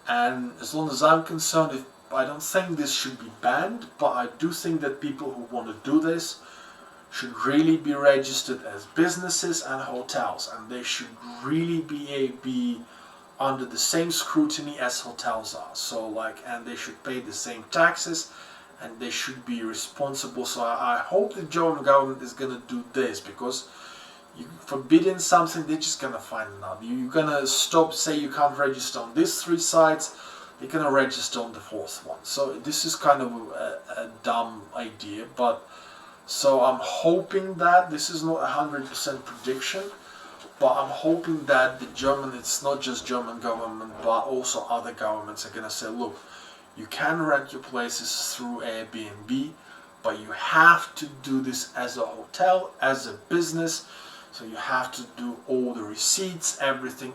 And as long as I'm concerned, I don't think this should be banned, but I do think that people who want to do this should really be registered as businesses and hotels, and they should really be under the same scrutiny as hotels are. So and they should pay the same taxes, and they should be responsible. So I hope the German government is gonna do this, because you forbidding something, they're just gonna find another. You're gonna stop, say you can't register on these 3 sites, they're gonna register on the 4th one. So this is kind of a dumb idea, but so I'm hoping that this is not 100% prediction, but I'm hoping that it's not just German government, but also other governments are gonna say, look, you can rent your places through Airbnb, but you have to do this as a hotel, as a business. So you have to do all the receipts, everything.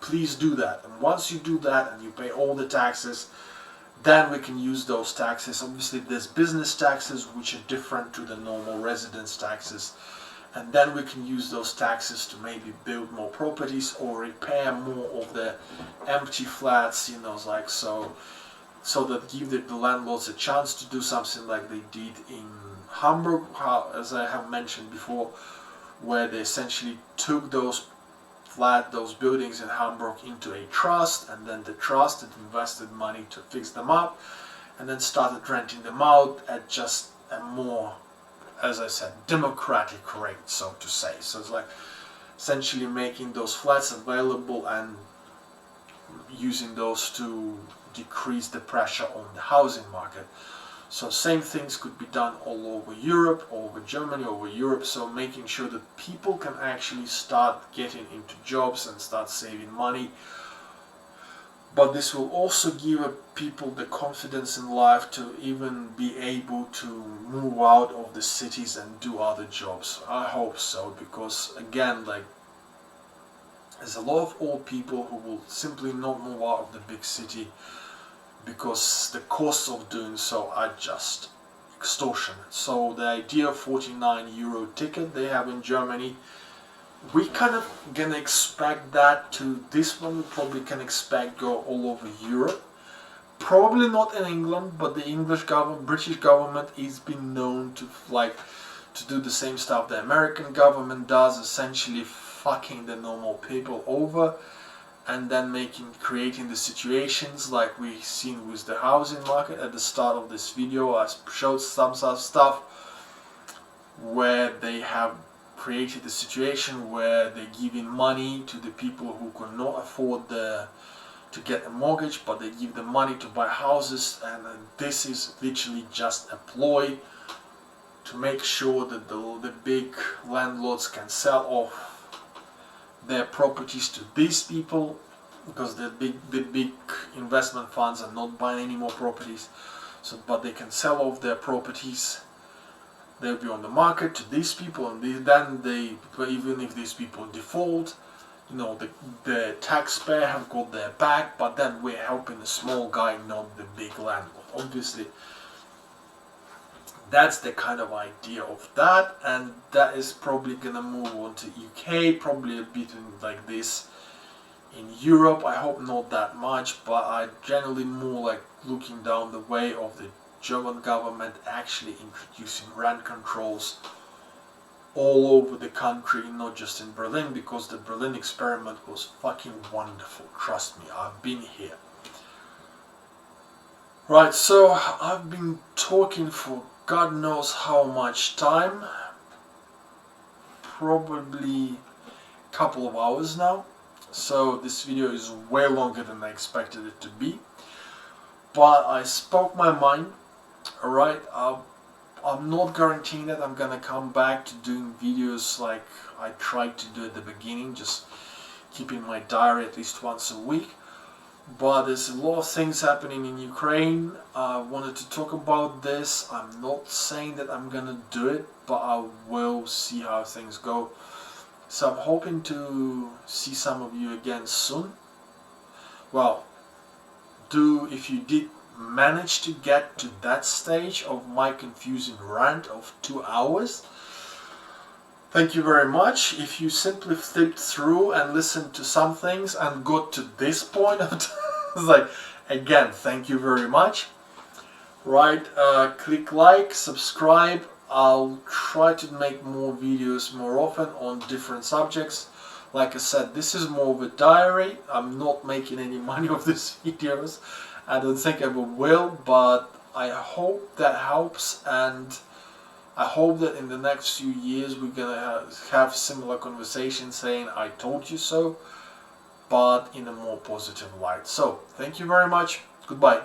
Please do that. And once you do that and you pay all the taxes, then we can use those taxes. Obviously there's business taxes which are different to the normal residence taxes, and then we can use those taxes to maybe build more properties or repair more of the empty flats, so that give the landlords a chance to do something like they did in Hamburg, as I have mentioned before, where they essentially took those buildings in Hamburg into a trust, and then the trust had invested money to fix them up, and then started renting them out at just a more, as I said, democratic rate, so to say. So it's essentially making those flats available and using those to decrease the pressure on the housing market. So same things could be done all over Europe, all over Germany, all over Europe, so making sure that people can actually start getting into jobs and start saving money. But this will also give people the confidence in life to even be able to move out of the cities and do other jobs. I hope so, because again, there's a lot of old people who will simply not move out of the big city because the costs of doing so are just extortionate. So the idea of €49 ticket they have in Germany, we kind of gonna expect that to, this one we probably can expect go all over Europe. Probably not in England, but the British government is been known to to do the same stuff the American government does, essentially fucking the normal people over, and then creating the situations like we've seen with the housing market. At the start of this video I showed some stuff where they have created a situation where they're giving money to the people who cannot afford to get a mortgage, but they give them money to buy houses, and this is literally just a ploy to make sure that the big landlords can sell off their properties to these people, because the big investment funds are not buying any more properties. So, but they can sell off their properties. They'll be on the market to these people, and even if these people default, the taxpayer have got their back. But then we're helping the small guy, not the big landlord. Obviously, that's the kind of idea of that, and that is probably gonna move on to UK, probably a bit like this in Europe. I hope not that much, but I generally more looking down the way of the German government actually introducing rent controls all over the country, not just in Berlin, because the Berlin experiment was fucking wonderful. Trust me, I've been here. Right, so I've been talking for God knows how much time, probably a couple of hours now. So this video is way longer than I expected it to be, but I spoke my mind. Alright, I'm not guaranteeing that I'm gonna come back to doing videos like I tried to do at the beginning, just keeping my diary at least once a week. But there's a lot of things happening in Ukraine. I wanted to talk about this. I'm not saying that I'm gonna do it, but I will see how things go. So I'm hoping to see some of you again soon. Well, if you did manage to get to that stage of my confusing rant of 2 hours, thank you very much. If you simply flipped through and listened to some things and got to this point of it's like, again, thank you very much. Right, click like, subscribe. I'll try to make more videos more often on different subjects. Like I said, this is more of a diary. I'm not making any money off these videos. I don't think I will, but I hope that helps, and I hope that in the next few years we're gonna have similar conversations saying I told you so, but in a more positive light. So, thank you very much. Goodbye.